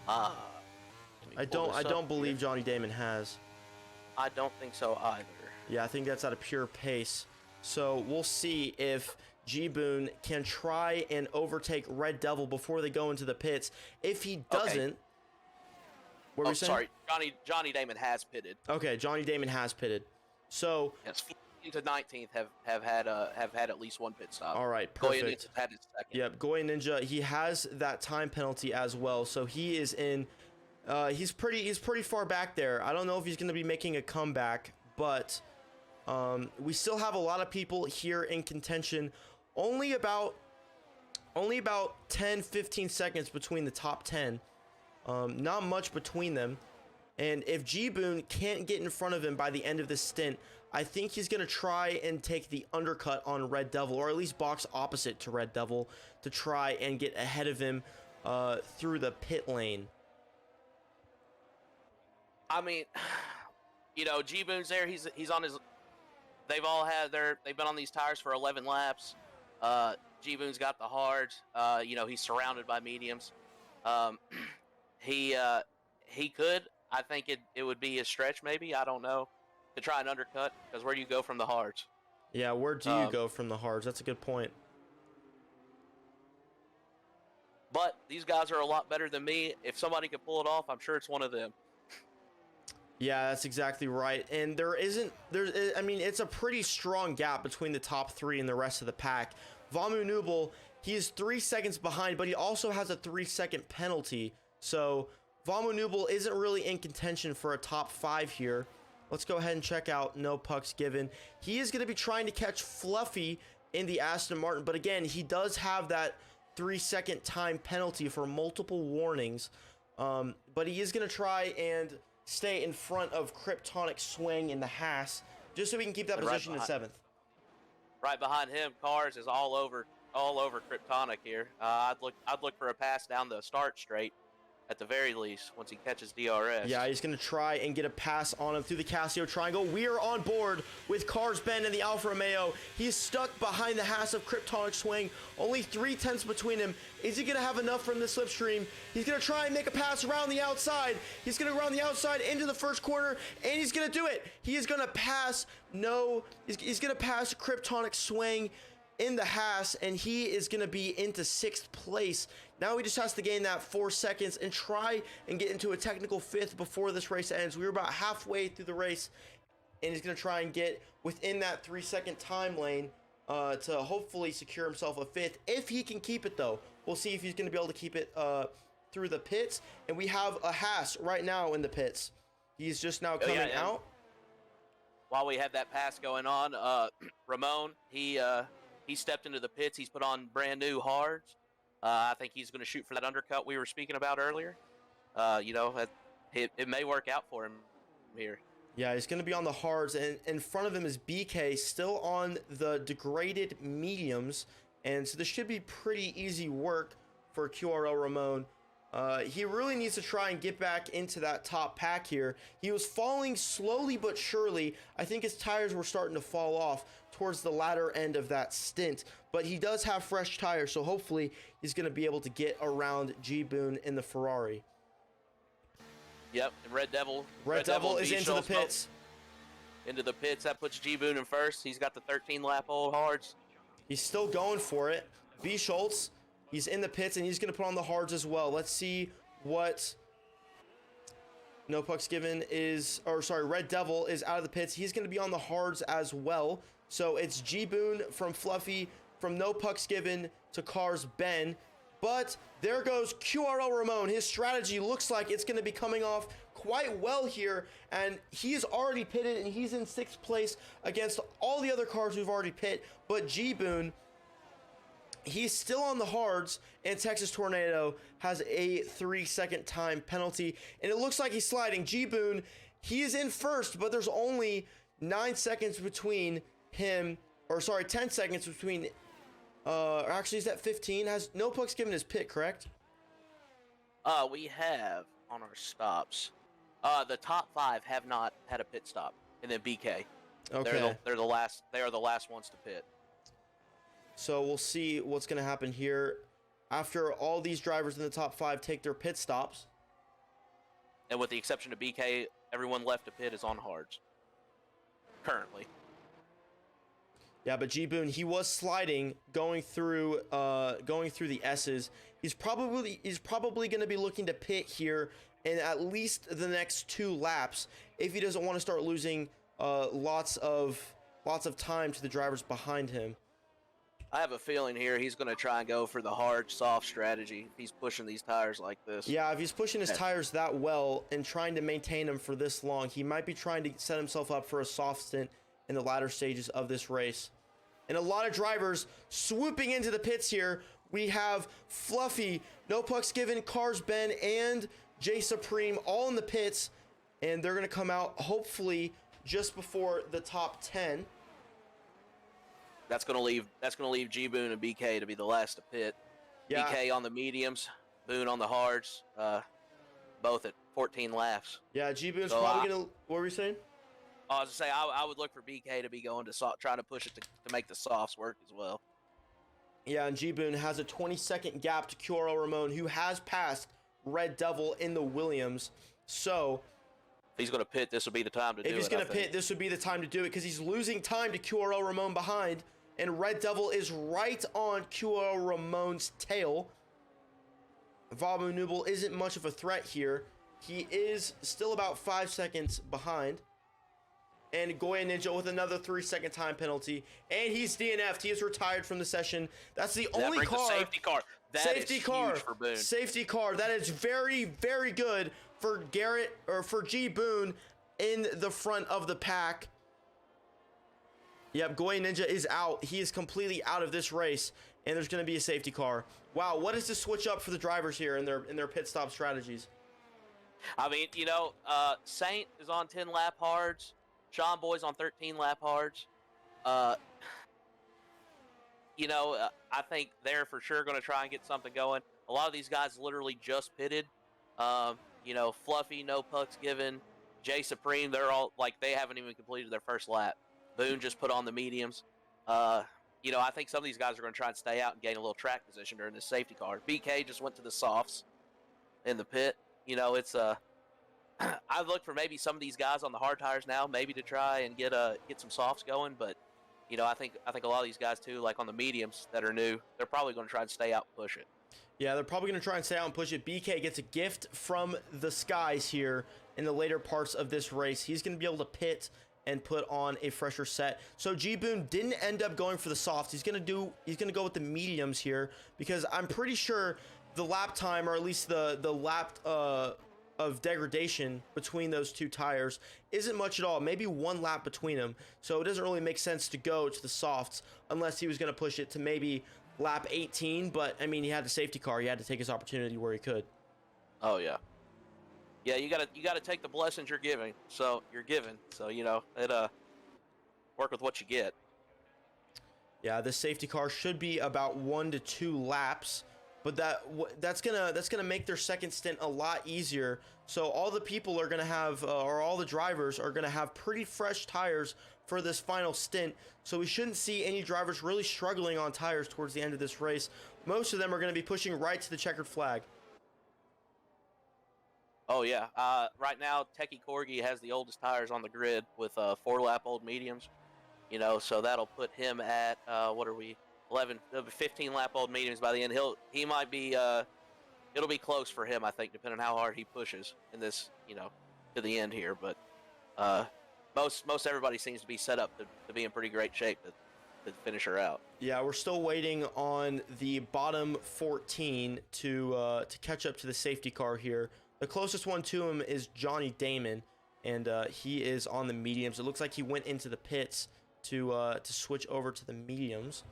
I don't believe Johnny Damon has. I don't think so either. Yeah, I think that's out of pure pace. So we'll see if G-Boon can try and overtake Red Devil before they go into the pits. If he doesn't, okay. What were you saying? Sorry, Johnny Damon has pitted. Okay, Johnny Damon has pitted. So yes, 14th to 19th have had at least one pit stop. All right, perfect. Goya Ninja had his second. Yep, Goya Ninja, he has that time penalty as well. So he is in. He's pretty far back there. I don't know if he's going to be making a comeback, but we still have a lot of people here in contention. Only about 10-15 seconds between the top 10. Not much between them. And if G-Boon can't get in front of him by the end of this stint, I think he's going to try and take the undercut on Red Devil, or at least box opposite to Red Devil, to try and get ahead of him through the pit lane. I mean, you know, G-Boon's there. He's on his. They've been on these tires for 11 laps. G-Boon's got the hards. You know, he's surrounded by mediums. He could. I think it would be a stretch, maybe. I don't know, to try and undercut, because where do you go from the hards? Yeah, where do you go from the hards? That's a good point. But these guys are a lot better than me. If somebody could pull it off, I'm sure it's one of them. Yeah, that's exactly right. And I mean, it's a pretty strong gap between the top three and the rest of the pack. Vamu Nubel, he is 3 seconds behind, but he also has a 3-second penalty. So Vamu Nubel isn't really in contention for a top 5 here. Let's go ahead and check out No Pucks Given. He is going to be trying to catch Fluffy in the Aston Martin, but again, he does have that 3-second time penalty for multiple warnings. But he is going to try and stay in front of Kryptonic Swing in the Haas, just so we can keep that position in 7th. Right behind him, Cars is all over Kryptonic here. I'd look for a pass down the start straight at the very least once he catches DRS. Yeah, he's going to try and get a pass on him through the Casio Triangle. We are on board with Cars Ben and the Alfa Romeo. He's stuck behind the Haas of Kryptonic Swing. Only 3/10 between him. Is he going to have enough from the slipstream? He's going to try and make a pass around the outside. He's going to run the outside into the first corner, and he's going to do it. He is going to pass. He's going to pass Kryptonic Swing in the Haas, and he is going to be into 6th place. Now he just has to gain that 4 seconds and try and get into a technical 5th before this race ends. We were about halfway through the race, and he's going to try and get within that 3-second time lane to hopefully secure himself a 5th. If he can keep it, though, we'll see if he's going to be able to keep it through the pits. And we have a Haas right now in the pits. He's just now coming out. While we have that pass going on, Ramon, he stepped into the pits. He's put on brand new hards. I think he's going to shoot for that undercut we were speaking about earlier. You know, it may work out for him here. Yeah, he's going to be on the hards, and in front of him is BK, still on the degraded mediums, and so this should be pretty easy work for QRL Ramon. He really needs to try and get back into that top pack here. He was falling slowly but surely. I think his tires were starting to fall off towards the latter end of that stint, but he does have fresh tires, so hopefully he's going to be able to get around G-Boon in the Ferrari. Yep, and Red Devil is into the pits. Into the pits. That puts G-Boon in first. He's got the 13-lap old hards. He's still going for it. B. Schultz, he's in the pits, and he's going to put on the hards as well. Let's see what No Pucks Given is, or sorry, Red Devil is out of the pits. He's going to be on the hards as well. So it's G Boone from Fluffy, from No Pucks Given to Cars Ben. But there goes QRL Ramon. His strategy looks like it's going to be coming off quite well here. And he's already pitted and he's in 6th place against all the other cars who've already pit. But G Boone, he's still on the hards, and Texas Tornado has a 3-second time penalty. And it looks like he's sliding. G Boone, he is in first, but there's only 9 seconds between him, or sorry, 10 seconds between, actually, is that 15? Has No Pucks Given his pit, correct? We have on our stops. The top 5 have not had a pit stop, and then BK. Okay. They're the last. They are the last ones to pit. So we'll see what's going to happen here after all these drivers in the top 5 take their pit stops. And with the exception of BK, everyone left to pit is on hards. Currently. Yeah, but G Boone, he was sliding going through the S's. He's probably going to be looking to pit here in at least the next 2 laps if he doesn't want to start losing lots of time to the drivers behind him. I have a feeling here he's going to try and go for the hard, soft strategy if he's pushing these tires like this. Yeah, if he's pushing his tires that well and trying to maintain them for this long, he might be trying to set himself up for a soft stint in the latter stages of this race. And a lot of drivers swooping into the pits here. We have Fluffy, No Pucks Given, Cars Ben, and J Supreme all in the pits. And they're going to come out hopefully just before the top 10. That's going to leave G Boone and BK to be the last to pit. Yeah. BK on the mediums, Boone on the hards, both at 14 laps. Yeah, G Boone's probably going to. What were you saying? I was going to say I would look for BK to be going to trying to push it to make the softs work as well. Yeah, and G Boone has a 20-second gap to QRL Ramon, who has passed Red Devil in the Williams. So if he's going to pit, this will be the time to do it. If he's going to pit, this would be the time to do it because he's losing time to QRL Ramon behind, and Red Devil is right on QRL Ramon's tail. Vabu Nubel isn't much of a threat here. He is still about 5 seconds behind. And Goya Ninja with another 3-second time penalty. And he's DNF'd. He is retired from the session. That's the only car. Safety car. Safety car. For Boone. Safety car. That is very, very good for Garrett, or for G Boone in the front of the pack. Yep, Goya Ninja is out. He is completely out of this race. And there's going to be a safety car. Wow, what is the switch up for the drivers here in their pit stop strategies? I mean, Saint is on 10 lap hards. Sean Boy's on 13 lap hards. I think they're for sure going to try and get something going. A lot of these guys literally just pitted. Fluffy, No Pucks Given, J Supreme, they're all like they haven't even completed their first lap. Boone just put on the mediums. I think some of these guys are going to try and stay out and gain a little track position during this safety car. BK just went to the softs in the pit. It's I look for maybe some of these guys on the hard tires now, maybe to try and get some softs going. But I think a lot of these guys too, like on the mediums that are new, they're probably going to try and stay out and push it. Yeah, they're probably going to try and stay out and push it. BK gets a gift from the skies here in the later parts of this race. He's going to be able to pit and put on a fresher set. So G Boone didn't end up going for the softs. He's going to go with the mediums here because I'm pretty sure the lap time, or at least the lap of degradation between those two tires isn't much at all. Maybe 1 lap between them. So it doesn't really make sense to go to the softs unless he was going to push it to maybe lap 18. But I mean, he had the safety car. He had to take his opportunity where he could. Oh yeah. Yeah, you gotta take the blessings you're giving. So you're given. So work with what you get. Yeah, this safety car should be about 1 to 2 laps. But that's gonna make their second stint a lot easier. So all the people are gonna have, or all the drivers are gonna have pretty fresh tires for this final stint. So we shouldn't see any drivers really struggling on tires towards the end of this race. Most of them are gonna be pushing right to the checkered flag. Oh yeah. Right now, Techie Corgi has the oldest tires on the grid with 4-lap-old mediums. So that'll put him at 15-lap-old mediums by the end. He might be. It'll be close for him, I think, depending on how hard he pushes in this. to the end here, but most everybody seems to be set up to be in pretty great shape to finish her out. Yeah, we're still waiting on the bottom 14 to catch up to the safety car here. The closest one to him is Johnny Damon, and he is on the mediums. It looks like he went into the pits to switch over to the mediums.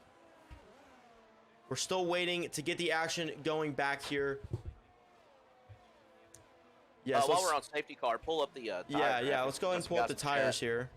We're still waiting to get the action going back here. Yeah, so while we're on safety car, pull up the tire yeah. Let's go ahead and pull up the tires here.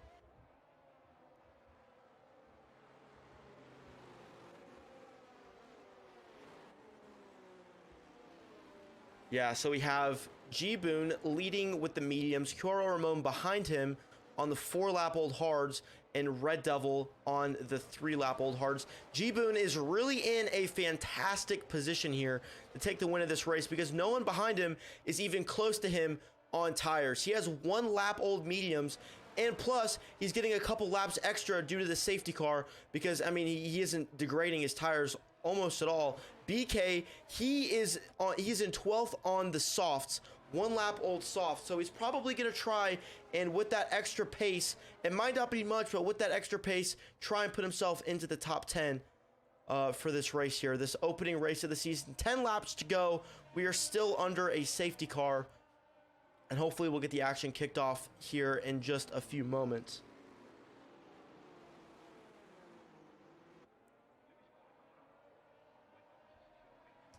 Yeah, so we have G Boone leading with the mediums, QRL Ramon behind him on the 4-lap-old hards, and Red Devil on the 3-lap-old hards. G Boone is really in a fantastic position here to take the win of this race because no one behind him is even close to him on tires. He has 1-lap-old mediums, and plus he's getting a couple laps extra due to the safety car because, I mean, he isn't degrading his tires almost at all. BK, he's in 12th on the softs, 1-lap-old soft, so he's probably going to try and with that extra pace, it might not be much, but with that extra pace, try and put himself into the top 10 for this race here, this opening race of the season. 10 laps to go. We are still under a safety car, and hopefully we'll get the action kicked off here in just a few moments.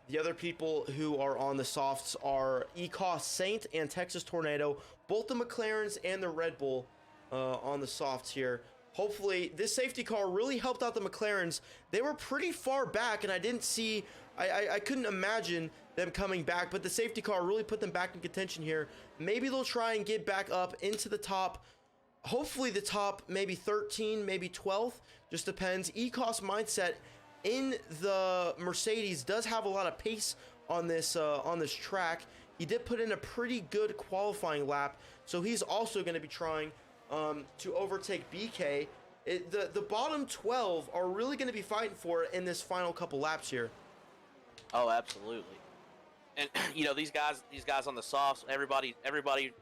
The other people who are on the softs are ECOS Saint and Texas Tornado, both the McLarens and the Red Bull on the softs here. Hopefully, this safety car really helped out the McLarens. They were pretty far back, and I couldn't imagine them coming back, but the safety car really put them back in contention here. Maybe they'll try and get back up into the top, hopefully the top maybe 13, maybe 12th, just depends. ECOS Mindset in the Mercedes does have a lot of pace on this track. He did put in a pretty good qualifying lap, so he's also going to be trying to overtake BK. The bottom 12 are really going to be fighting for it in this final couple laps here. Oh, absolutely. And you know, these guys on the softs, everybody,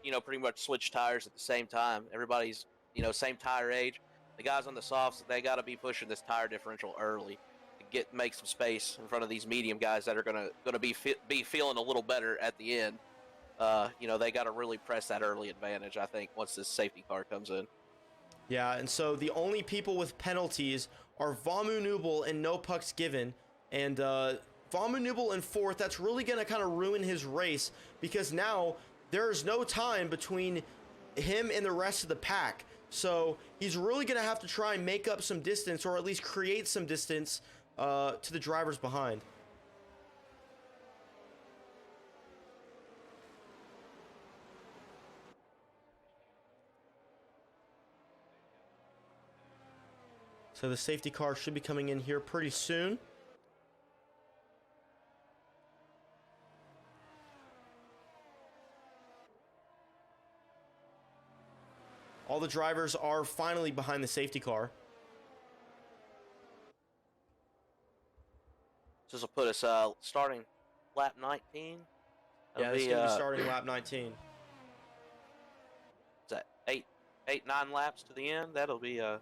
you know, pretty much switched tires at the same time. Everybody's, you know, same tire age. The guys on the softs, they got to be pushing this tire differential early to make some space in front of these medium guys that are gonna be feeling a little better at the end. You know, they got to really press that early advantage, I think, once this safety car comes in. Yeah, and so the only people with penalties are Vamu Nubel and No Pucks Given, and Vamu Nubel in 4th. That's really going to kind of ruin his race because now there's no time between him and the rest of the pack. So he's really going to have to try and make up some distance, or at least create some distance to the drivers behind. So the safety car should be coming in here pretty soon. All the drivers are finally behind the safety car. So this will put us starting lap 19. Yeah, this is going to be starting lap 19. Is that 9 laps to the end? That'll be a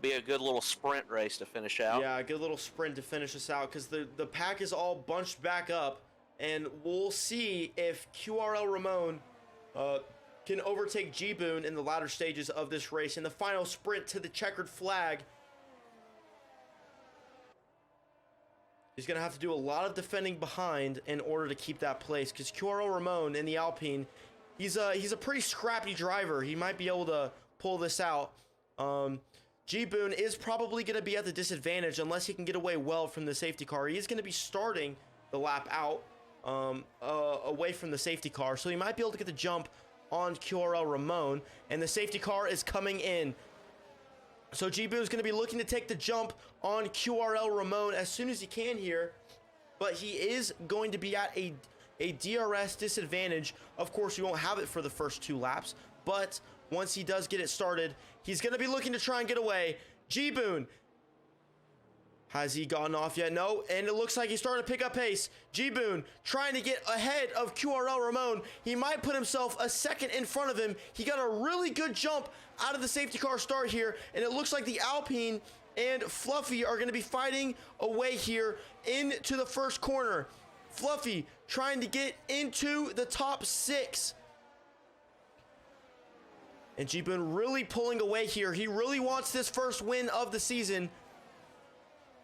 good little sprint race to finish out. Yeah, a good little sprint to finish us out because the pack is all bunched back up, and we'll see if QRL Ramon can overtake G Boone in the latter stages of this race in the final sprint to the checkered flag. He's going to have to do a lot of defending behind in order to keep that place because QRL Ramon in the Alpine, he's a pretty scrappy driver. He might be able to pull this out. G Boone is probably going to be at the disadvantage unless he can get away well from the safety car. He is going to be starting the lap out away from the safety car, so he might be able to get the jump on QRL Ramon, and the safety car is coming in. So G Boone is going to be looking to take the jump on QRL Ramon as soon as he can here, but he is going to be at a DRS disadvantage. Of course, he won't have it for the first 2 laps, but once he does get it started, he's going to be looking to try and get away. G Boone Has he gotten off yet? No, and it looks like he's starting to pick up pace. G-Boon trying to get ahead of QRL Ramon. He might put himself a second in front of him. He got a really good jump out of the safety car start here, and it looks like the Alpine and Fluffy are going to be fighting away here into the first corner. Fluffy trying to get into the top 6. And G-Boon really pulling away here. He really wants this first win of the season.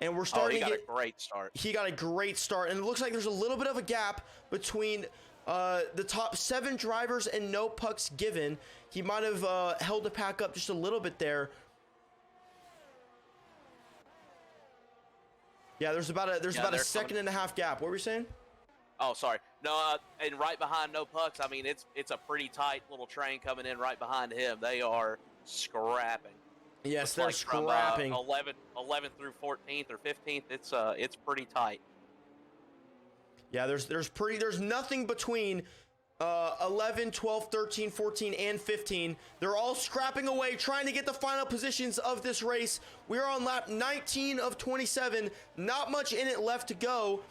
And we're starting to get... he got a great start. He got a great start. And it looks like there's a little bit of a gap between the top 7 drivers and no pucks given. He might have held the pack up just a little bit there. Yeah, there's about a second and a half gap. What were you saying? Oh, sorry. No, and right behind no pucks, I mean, it's a pretty tight little train coming in right behind him. They are scrapping. Yes, they're scrapping. From 11th through 14th or 15th, it's pretty tight. Yeah, there's nothing between 11, 12, 13, 14, and 15. They're all scrapping away, trying to get the final positions of this race. We're on lap 19 of 27. Not much in it left to go.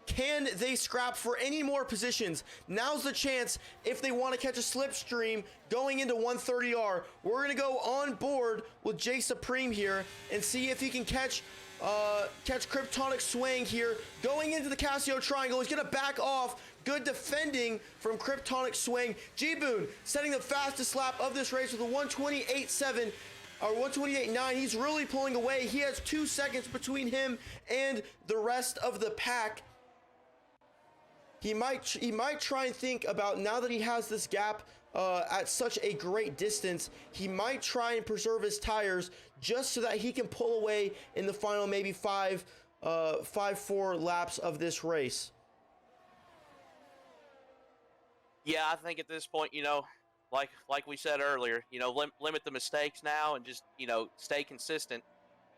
Can they scrap for any more positions? Now's the chance if they want to catch a slipstream going into 130R. We're going to go on board with Jay Supreme here and see if he can catch Kryptonic Swing here. Going into the Casio Triangle, he's going to back off. Good defending from Kryptonic Swing. G-Boon setting the fastest lap of this race with a 128.7. Or 128.9. He's really pulling away. He has 2 seconds between him and the rest of the pack. He might try and think about, now that he has this gap at such a great distance, he might try and preserve his tires just so that he can pull away in the final maybe 4 laps of this race. Yeah, I think at this point, like we said earlier, limit the mistakes now and just, stay consistent.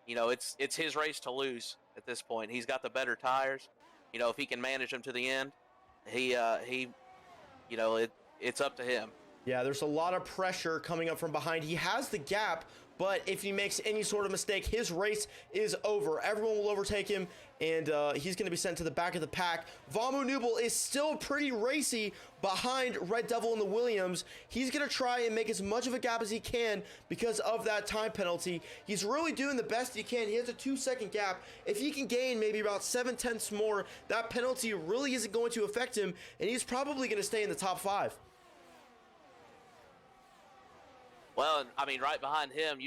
It's his race to lose at this point. He's got the better tires. If he can manage them to the end, it's up to him. Yeah, there's a lot of pressure coming up from behind. He has the gap, but if he makes any sort of mistake, his race is over. Everyone will overtake him, and he's going to be sent to the back of the pack. Vamu Nubel is still pretty racy behind Red Devil and the Williams. He's going to try and make as much of a gap as he can because of that time penalty. He's really doing the best he can. He has a 2-second gap. If he can gain maybe about 7/10 more, that penalty really isn't going to affect him, and he's probably going to stay in the top 5. Well, I mean, right behind him,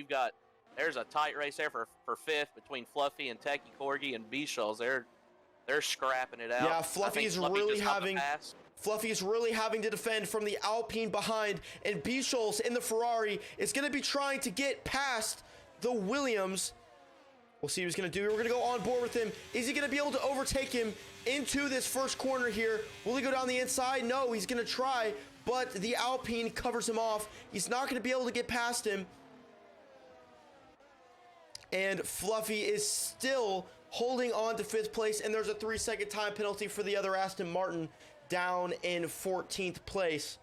there's a tight race there for 5th between Fluffy and Techie Corgi and B-Shells. They're scrapping it out. Yeah, Fluffy's really having to defend from the Alpine behind, and B-Shells in the Ferrari is going to be trying to get past the Williams. We'll see what he's going to do. We're going to go on board with him. Is he going to be able to overtake him into this first corner here? Will he go down the inside? No, he's going to try, but the Alpine covers him off. He's not going to be able to get past him. And Fluffy is still holding on to 5th place, and there's a 3-second time penalty for the other Aston Martin down in 14th place.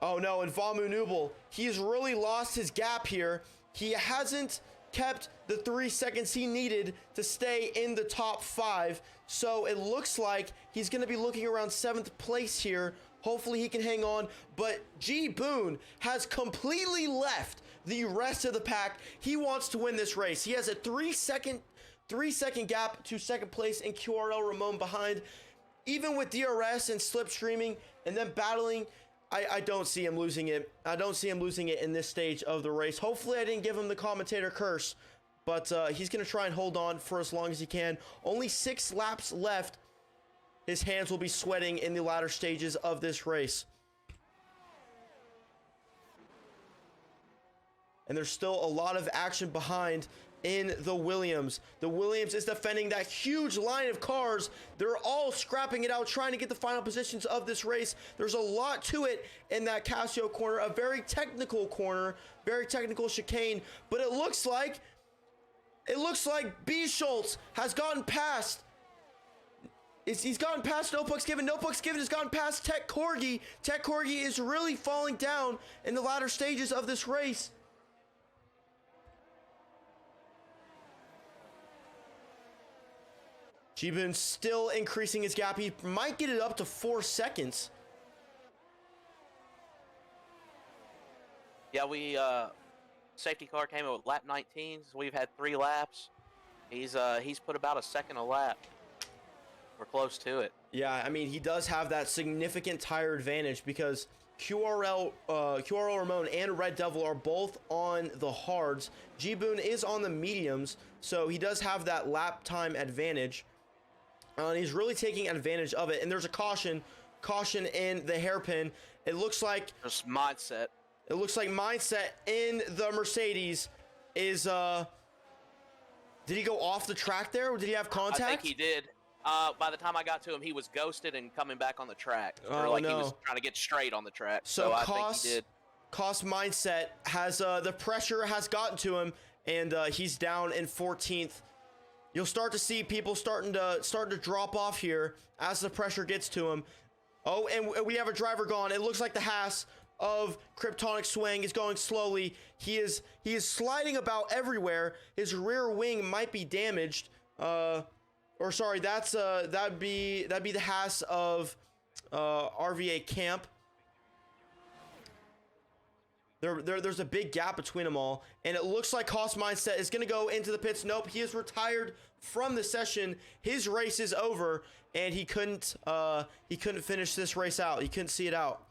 Oh no, and Vamu Nubel, he's really lost his gap here. He hasn't kept the 3 seconds he needed to stay in the top 5. So it looks like he's going to be looking around 7th place here. Hopefully he can hang on. But G-Boon has completely left the rest of the pack. He wants to win this race. He has a 3-second gap to 2nd place and QRL Ramon behind. Even with DRS and slipstreaming and then battling, I don't see him losing it. I don't see him losing it in this stage of the race. Hopefully I didn't give him the commentator curse, but he's going to try and hold on for as long as he can. Only 6 laps left. His hands will be sweating in the latter stages of this race. And there's still a lot of action behind in the Williams. The Williams is defending that huge line of cars. They're all scrapping it out, trying to get the final positions of this race. There's a lot to it in that Casio corner, a very technical corner, very technical chicane, but it looks like B. Schultz has gotten past. He's gotten past No Pucks Given. No Pucks Given has gotten past Tech Corgi. Tech Corgi is really falling down in the latter stages of this race. G-Boon still increasing his gap. He might get it up to 4 seconds. Yeah, safety car came in with lap 19, so we've had 3 laps. He's put about a second a lap. We're close to it. Yeah, I mean, he does have that significant tire advantage because QRL Ramon and Red Devil are both on the hards. G-Boon is on the mediums, so he does have that lap time advantage. And he's really taking advantage of it. And there's a caution in the hairpin. It looks like Just mindset. It looks like Mindset in the Mercedes is, did he go off the track there, or did he have contact? I think he did. By the time I got to him, he was ghosted and coming back on the track. Oh, or like no. he was trying to get straight on the track. So I think he did. Cost Mindset has, the pressure has gotten to him, and he's down in 14th. You'll start to see people starting to drop off here as the pressure gets to him. Oh, and we have a driver gone. It looks like the Haas of Kryptonic Swing is going slowly. He is sliding about everywhere. His rear wing might be damaged. Or sorry, that'd be the Haas of RVA Camp. There's a big gap between them all, and it looks like Cost Mindset is going to go into the pits. Nope, he is retired from the session. His race is over, and he couldn't finish this race out. He couldn't see it out.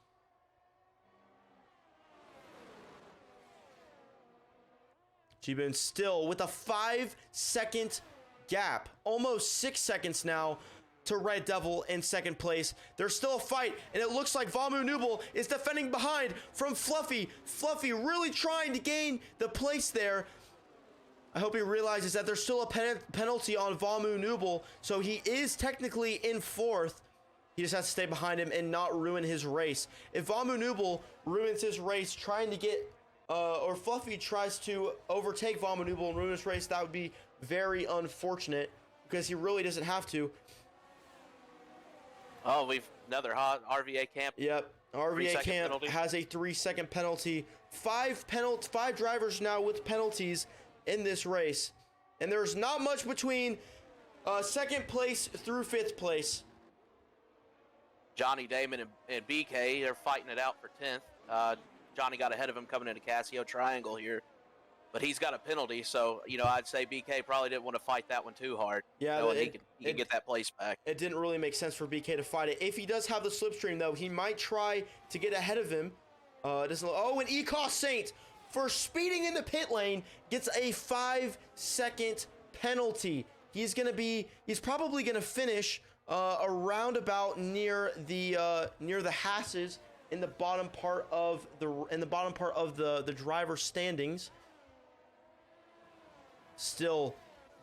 G-Boon still with a 5-second gap, almost 6 seconds now to Red Devil in second place. There's still a fight, and it looks like Vamu Nubel is defending behind from Fluffy. Fluffy really trying to gain the place there. I hope he realizes that there's still a penalty on Vamu Nubel, so he is technically in 4th. He just has to stay behind him and not ruin his race. If Vamu Nubel ruins his race trying to get or Fluffy tries to overtake Vamu Nubel and ruin his race, that would be very unfortunate because he really doesn't have to. Oh, we've another hot RVA Camp. Yep, RVA Camp penalty. has a 3-second penalty. 5 drivers now with penalties in this race, and there's not much between second place through 5th place. Johnny Damon and BK, they're fighting it out for 10th. Johnny got ahead of him coming into Casio Triangle here, but he's got a penalty, so I'd say BK probably didn't want to fight that one too hard. Yeah, he can get that place back. It didn't really make sense for BK to fight it. If he does have the slipstream, though, he might try to get ahead of him. And Ecos Saint, for speeding in the pit lane, gets a 5-second penalty. He's probably gonna finish around about near the Hasses in the bottom part of the driver standings. Still,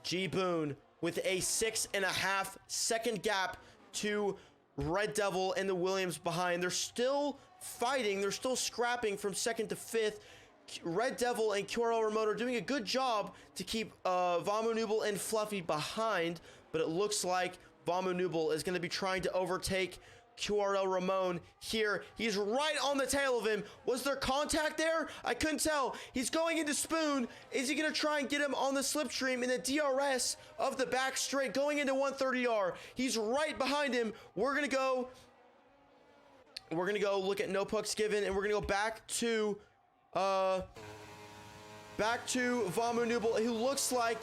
G-Boon with a 6.5-second gap to Red Devil and the Williams behind. They're still fighting. They're still scrapping from 2nd to 5th. Red Devil and QRL Remote are doing a good job to keep Vamu Nubel and Fluffy behind, but it looks like Vamu Nubel is going to be trying to overtake QRL Ramon here. He's right on the tail of him. Was there contact there? I couldn't tell. He's going into Spoon. Is he going to try and get him on the slipstream in the DRS of the back straight going into 130R? He's right behind him. We're going to go look at no pucks given, and we're going to go back to Vamu Nubel, who looks like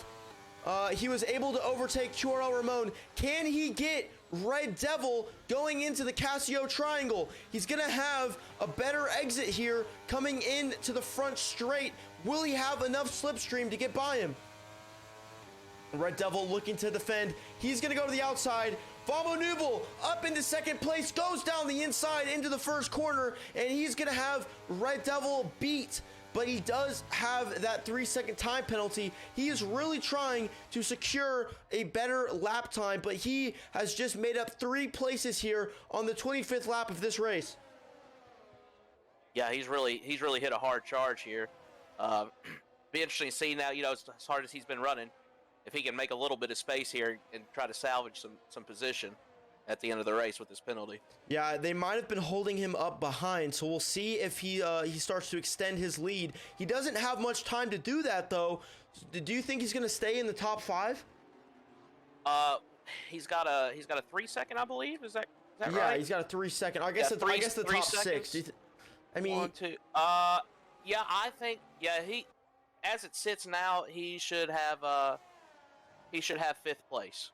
he was able to overtake QRL Ramon. Can he get Red Devil going into the Casio Triangle? He's gonna have a better exit here coming in to the front straight. Will he have enough slipstream to get by him? Red Devil looking to defend. He's gonna go to the outside. Vamu Nubel up into 2nd place, goes down the inside into the 1st corner, and he's gonna have Red Devil beat. But he does have that 3-second time penalty. He is really trying to secure a better lap time, but he has just made up 3 places here on the 25th lap of this race. Yeah, he's really hit a hard charge here. Be interesting to see now, as hard as he's been running, if he can make a little bit of space here and try to salvage some position at the end of the race with this penalty. Yeah, they might have been holding him up behind, so we'll see if he starts to extend his lead. He doesn't have much time to do that, though. Do you think he's going to stay in the top 5? he's got a 3-second, I believe. Is that Yeah, right? he's got a 3 second. I Yeah, guess I guess the three top six. seconds. I mean, 1, 2. Yeah, I think he, as it sits now, he should have fifth place.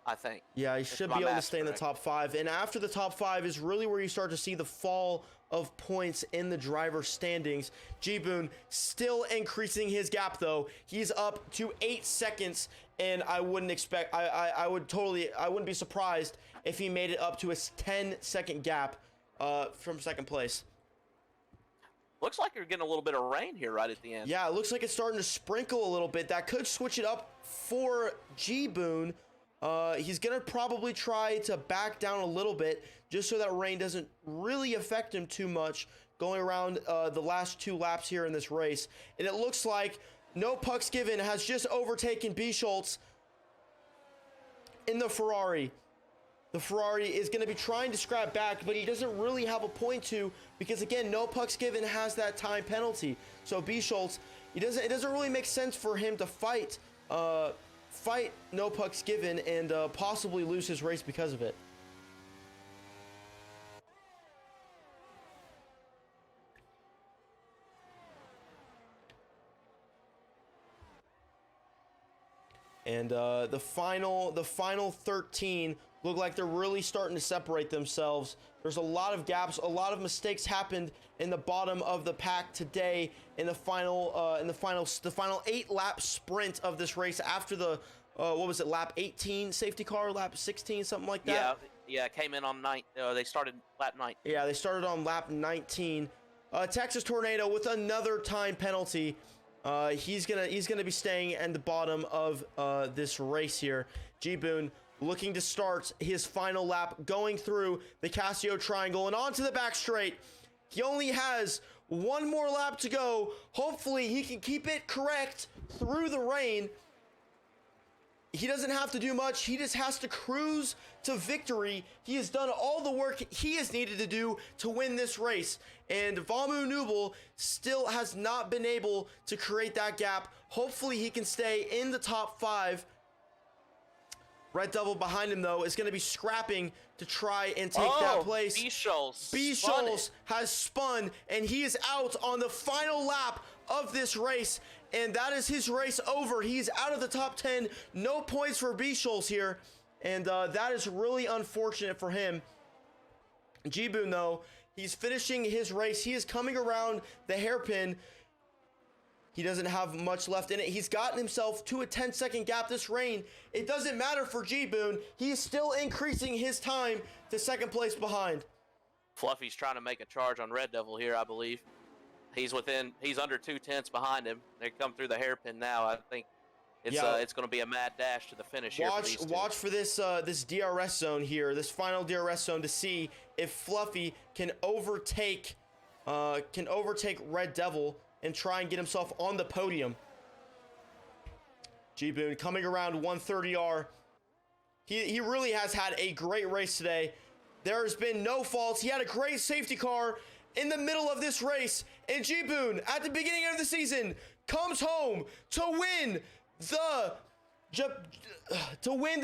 I think. yeah, he If should my be able to math's stay in the correct. top five. And after the top five is really where you start to see the fall of points in the driver standings. G-Boon still increasing his gap though. He's up to 8 seconds, and I wouldn't expect, I wouldn't be surprised if he made it up to a 10-second gap from second place. Looks like you're getting a little bit of rain here right at the end. Yeah, it looks like it's starting to sprinkle a little bit. That could switch it up for G-Boon. He's going to probably try to back down a little bit just so that rain doesn't really affect him too much going around the last 2 laps here in this race. And it looks like No Pucks Given has just overtaken B. Schultz in the Ferrari. The Ferrari is going to be trying to scrap back, but he doesn't really have a point to, because again, No Pucks Given has that time penalty. So B. Schultz, it doesn't really make sense for him to fight No Pucks Given and possibly lose his race because of it. And the final 13 look like they're really starting to separate themselves. There's a lot of gaps, a lot of mistakes happened in the bottom of the pack today in the final 8-lap sprint of this race after the what was it, lap 18 safety car, lap 16, something like that. Yeah, came in on 9. They started lap 9. Yeah, they started on lap 19. Texas Tornado with another time penalty. He's gonna be staying in the bottom of this race here. G-Boon looking to start his final lap, going through the Casio Triangle and onto the back straight. He only has one more lap to go. Hopefully he can keep it correct through the rain. He doesn't have to do much. He just has to cruise to victory. He has done all the work he has needed to do to win this race. And Vamu Nubel still has not been able to create that gap. Hopefully he can stay in the top 5. Red Devil behind him, though, is going to be scrapping to try and take that place. B. Schultz has spun, and he is out on the final lap of this race. And that is his race over. He's out of the top 10. No points for B. Schultz here. And that is really unfortunate for him. G-Boon, though, he's finishing his race. He is coming around the hairpin. He doesn't have much left in it. He's gotten himself to a 10-second gap this rain. It doesn't matter for G-Boon. He's still increasing his time to second place behind. Fluffy's trying to make a charge on Red Devil here, I believe. He's under 2/10 behind him. They come through the hairpin now. I think it's going to be a mad dash to the finish here. Watch for this this DRS zone here, this final DRS zone, to see if Fluffy can overtake Red Devil and try and get himself on the podium. G-Boon coming around 130R. He really has had a great race today. There's been no faults. He had a great safety car in the middle of this race. And G-Boon, at the beginning of the season, comes home to win the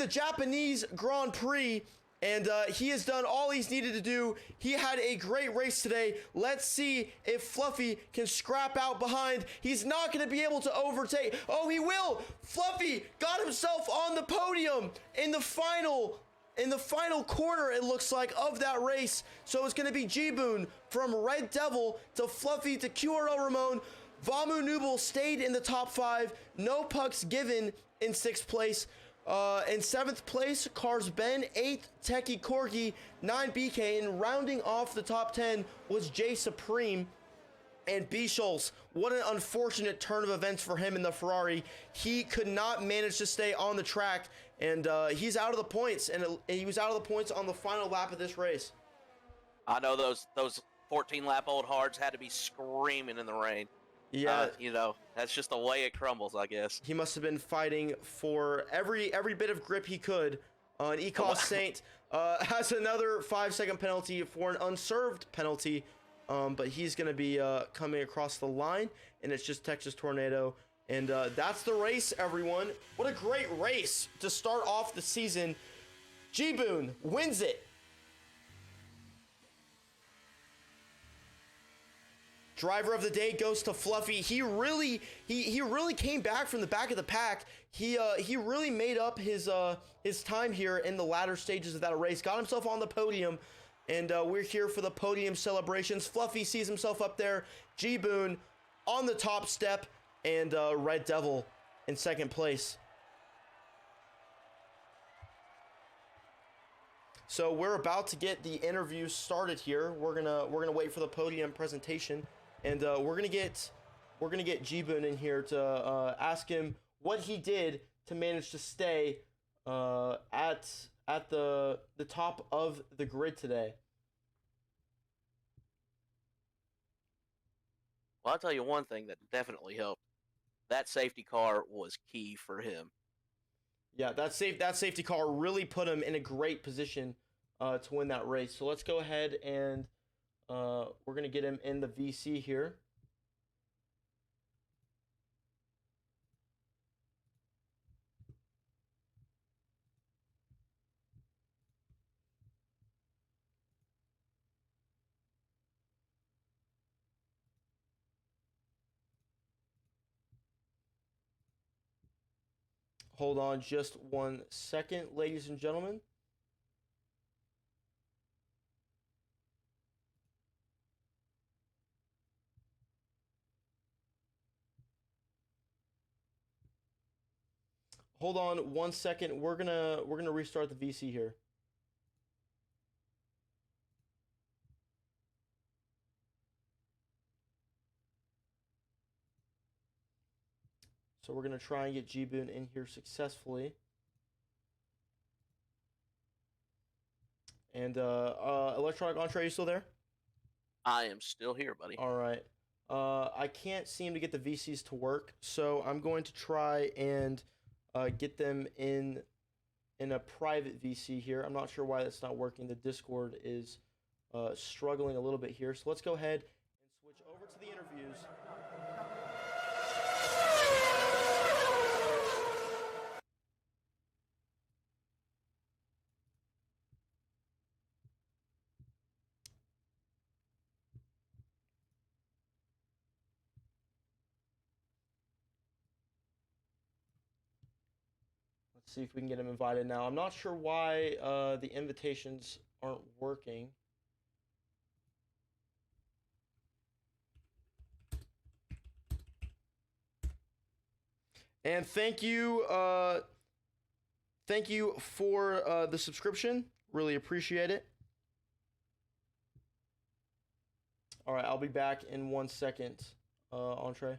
Japanese Grand Prix. And he has done all he's needed to do. He had a great race today. Let's see if Fluffy can scrap out behind. He's not going to be able to overtake. Oh, he will. Fluffy got himself on the podium in the final corner, it looks like, of that race. So it's going to be G-Boon from Red Devil to Fluffy to QRL Ramon. Vamu Nubel stayed in the top 5. No Pucks Given in 6th place. In 7th place, Cars Ben, 8th, Techie Corgi, 9 BK, and rounding off the top 10 was Jay Supreme and B. Schultz. What an unfortunate turn of events for him in the Ferrari. He could not manage to stay on the track, and he's out of the points, and he was out of the points on the final lap of this race. I know those 14-lap-old hards had to be screaming in the rain. Yeah, that's just the way it crumbles, I guess. He must have been fighting for every bit of grip he could. And Ecos Saint has another 5-second penalty for an unserved penalty, but he's going to be coming across the line, and it's just Texas Tornado And that's the race, everyone. What a great race to start off the season. G-Boon wins it. Driver of the day goes to Fluffy. He really came back from the back of the pack. He really made up his time here in the latter stages of that race. Got himself on the podium, and we're here for the podium celebrations. Fluffy sees himself up there. G-Boon on the top step, and Red Devil in second place. So we're about to get the interview started here. We're gonna wait for the podium presentation. And we're gonna get G-Boon in here to ask him what he did to manage to stay at the top of the grid today. Well, I'll tell you one thing that definitely helped. That safety car was key for him. Yeah, that safety car really put him in a great position to win that race. So let's go ahead and we're going to get him in the VC here. Hold on just 1 second, ladies and gentlemen. Hold on 1 second. We're gonna restart the VC here. So we're gonna try and get G-Boon in here successfully. And Electronic Entree, you still there? I am still here, buddy. All right. I can't seem to get the VCs to work, so I'm going to try and get them in a private VC here. I'm not sure why that's not working. The Discord is struggling a little bit here. So let's go ahead and switch over to the interviews. Let's see if we can get him invited now. I'm not sure why the invitations aren't working. And thank you for the subscription. Really appreciate it. All right, I'll be back in 1 second, Entree.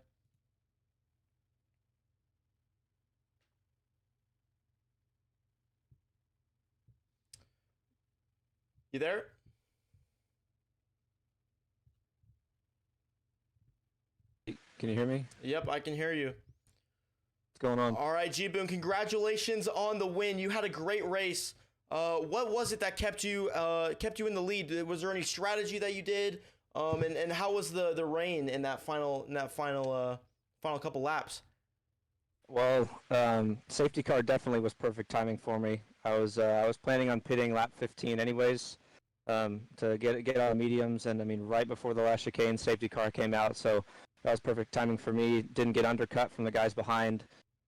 You there? Can you hear me? Yep, I can hear you. What's going on? All right, G-Boon, congratulations on the win. You had a great race. What was it that kept you in the lead? Was there any strategy that you did? And how was the rain in that final couple laps? Well, safety car definitely was perfect timing for me. I was planning on pitting lap 15 anyways, to get out of mediums, and I mean right before the last chicane, safety car came out, so that was perfect timing for me. Didn't get undercut from the guys behind,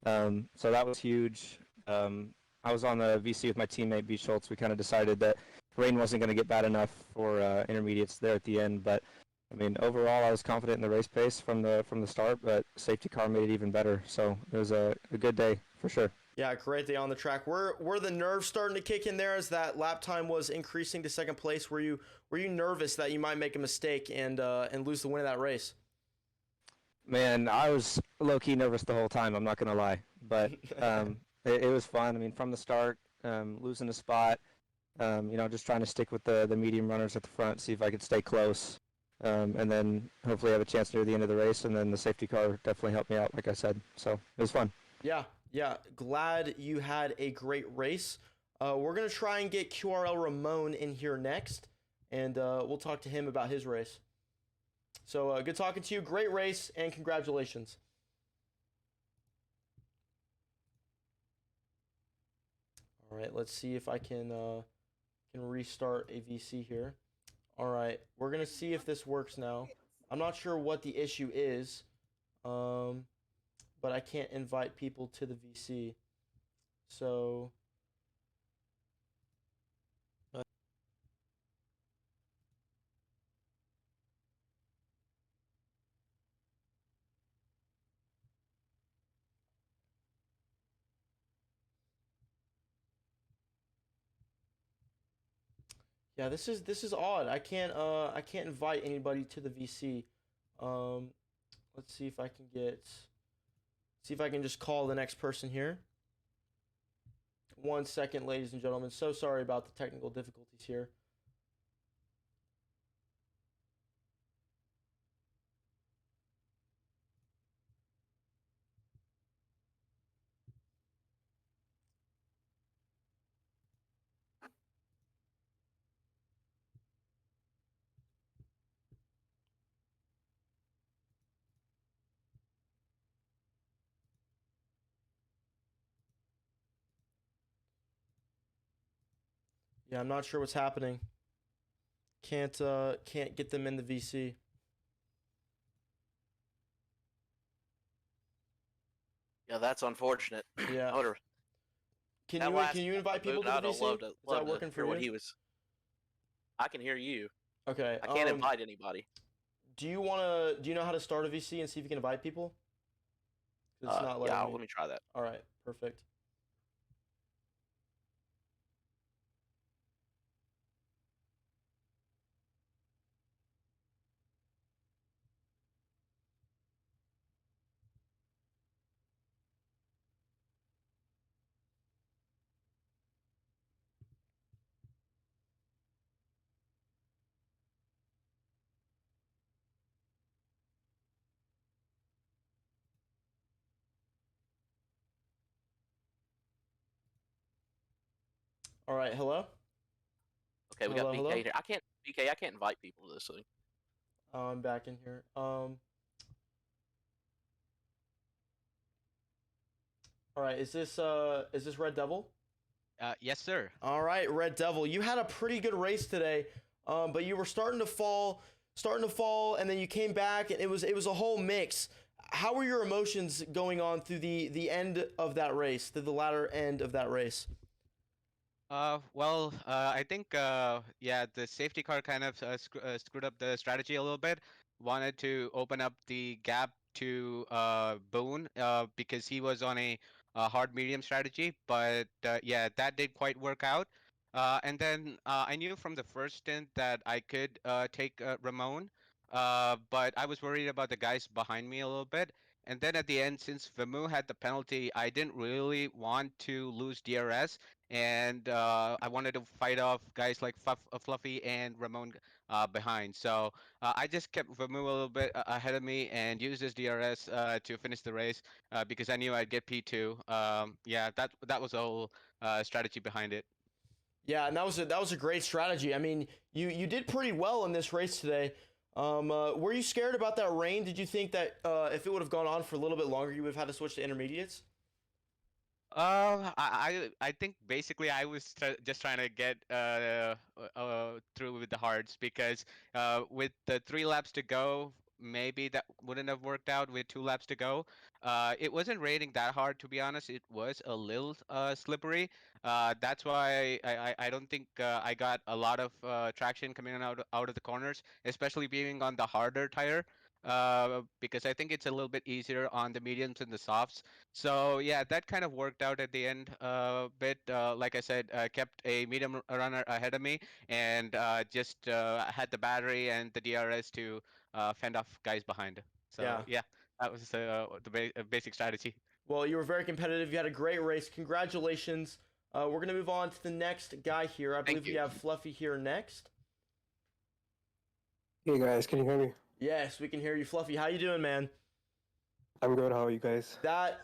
so that was huge. I was on the VC with my teammate B Schultz. We kind of decided that rain wasn't going to get bad enough for intermediates there at the end, but I mean overall I was confident in the race pace from the start, but safety car made it even better. So it was a good day for sure. Yeah, great day on the track. Were the nerves starting to kick in there as that lap time was increasing to second place? Were you nervous that you might make a mistake and lose the win of that race? Man, I was low-key nervous the whole time, I'm not going to lie. But it was fun. I mean, from the start, losing a spot, just trying to stick with the medium runners at the front, see if I could stay close, and then hopefully have a chance near the end of the race. And then the safety car definitely helped me out, like I said. So it was fun. Yeah. Glad you had a great race. We're going to try and get QRL Ramon in here next, and we'll talk to him about his race. So good talking to you. Great race, and congratulations. All right, let's see if I can restart a VC here. All right, we're gonna see if this works now. I'm not sure what the issue is, um, but I can't invite people to the VC. So yeah, this is odd. I can't invite anybody to the VC. Um, let's see if I can just call the next person here. 1 second, ladies and gentlemen. So sorry about the technical difficulties here. Yeah, I'm not sure what's happening. Can't get them in the VC. Yeah, that's unfortunate. Yeah. I would've- Can that you last can you invite people boot, to the I'd have VC? loved to, Is that working for hear what you? he was. I can hear you. Okay. I can't invite anybody. Do you know how to start a VC and see if you can invite people? It's not letting Yeah, me. let me try that. All right, perfect. All right, hello. Okay, we got Hello, BK hello. here. I can't invite people to this thing. I'm back in here. All right, is this Red Devil? Yes, sir. All right, Red Devil. You had a pretty good race today, but you were starting to fall, and then you came back, and it was a whole mix. How were your emotions going on through the end of that race, through the latter end of that race? I think, yeah, the safety car kind of screwed up the strategy a little bit. Wanted to open up the gap to Boone because he was on a hard medium strategy, but yeah, that did quite work out. And then I knew from the first stint that I could take Ramon, but I was worried about the guys behind me a little bit. And then at the end, since Vamu had the penalty, I didn't really want to lose DRS, and I wanted to fight off guys like Fluffy and Ramon behind. So I just kept Vamu a little bit ahead of me and used his DRS to finish the race because I knew I'd get P2. Yeah, that was the whole strategy behind it. Yeah, and that was a great strategy. I mean, you did pretty well in this race today. Were you scared about that rain? Did you think that if it would have gone on for a little bit longer, you would have had to switch to intermediates? I think basically I was just trying to get through with the hards because with the 3 laps to go, maybe that wouldn't have worked out with 2 laps to go. It wasn't raining that hard, to be honest. It was a little slippery. That's why I don't think I got a lot of traction coming out of the corners, especially being on the harder tire. Because I think it's a little bit easier on the mediums and the softs. So yeah, that kind of worked out at the end a bit. Like I said, kept a medium runner ahead of me, and just had the battery and the DRS to fend off guys behind. So Yeah. yeah, that was basic strategy. Well, you were very competitive. You had a great race. Congratulations. We're gonna move on to the next guy here. I believe Thank we you. have Fluffy here next. Hey guys, can you hear me? Yes, we can hear you, Fluffy. How you doing, man? I'm good. How are you guys? That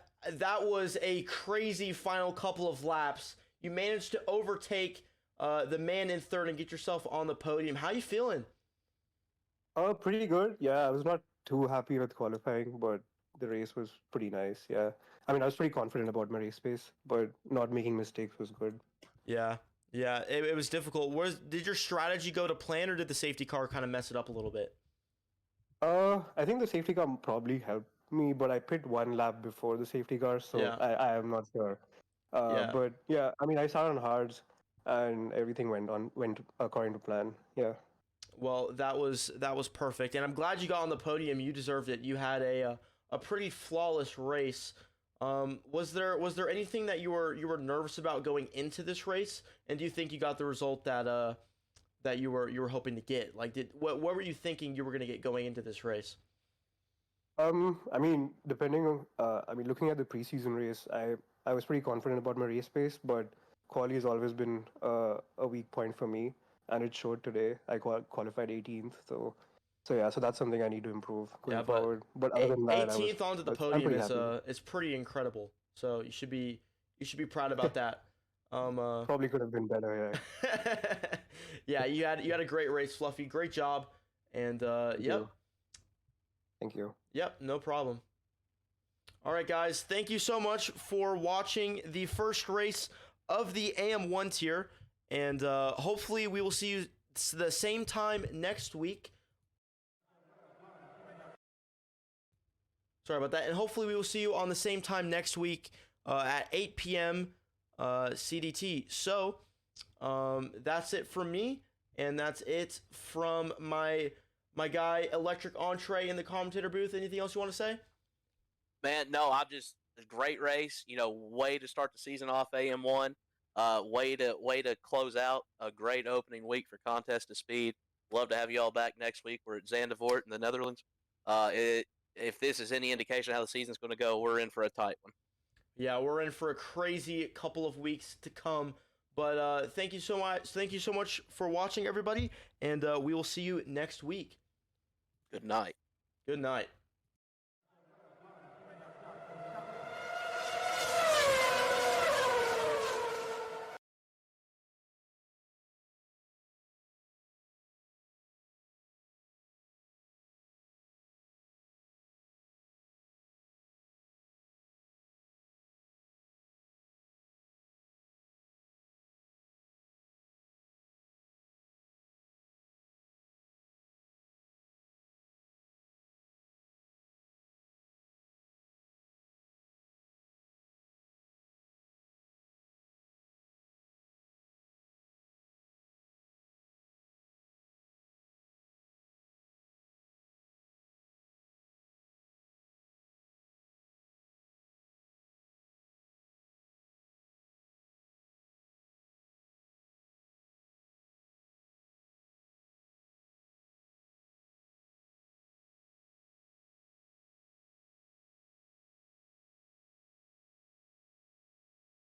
was a crazy final couple of laps. You managed to overtake the man in third and get yourself on the podium. How you feeling? Pretty good. Yeah, I was not too happy with qualifying, but the race was pretty nice. Yeah. I mean, I was pretty confident about my race pace, but not making mistakes was good. Yeah, yeah, it was difficult. Did your strategy go to plan, or did the safety car kind of mess it up a little bit? I think the safety car probably helped me, but I pit one lap before the safety car, so Yeah, I am not sure. yeah. But yeah, I mean, I started on hards, and everything went according to plan. Yeah. Well, that was perfect, and I'm glad you got on the podium. You deserved it. You had a pretty flawless race. Was there anything that you were nervous about going into this race? And do you think you got the result that you were hoping to get? Like, what were you thinking you were gonna get going into this race? I mean, depending on, I mean, looking at the preseason race, I was pretty confident about my race pace, but quali has always been a weak point for me, and it showed today. I qualified 18th, so yeah, so that's something I need to improve going Yeah, but forward. But other than that, 18th onto the I'm podium pretty happy. is pretty incredible. So you should be proud about that. Um, uh, Probably could have been better. yeah, you had a great race, Fluffy. Great job. And Thank yep, you. Thank you. yep, no problem. All right, guys, thank you so much for watching the first race of the AM1 tier, and hopefully we will see you the same time next week. Sorry about that, and hopefully we will see you on the same time next week at 8 p.m. CDT. So that's it from me, and that's it from my guy Electric Entree in the commentator booth. Anything else you want to say? Man, no, I'm just a great race. Way to start the season off. AM1. Way to close out a great opening week for Contest of Speed. Love to have you all back next week. We're at Zandvoort in the Netherlands. If this is any indication of how the season's going to go, we're in for a tight one. Yeah, we're in for a crazy couple of weeks to come. But thank you so much. Thank you so much for watching, everybody, and we will see you next week. Good night. Good night.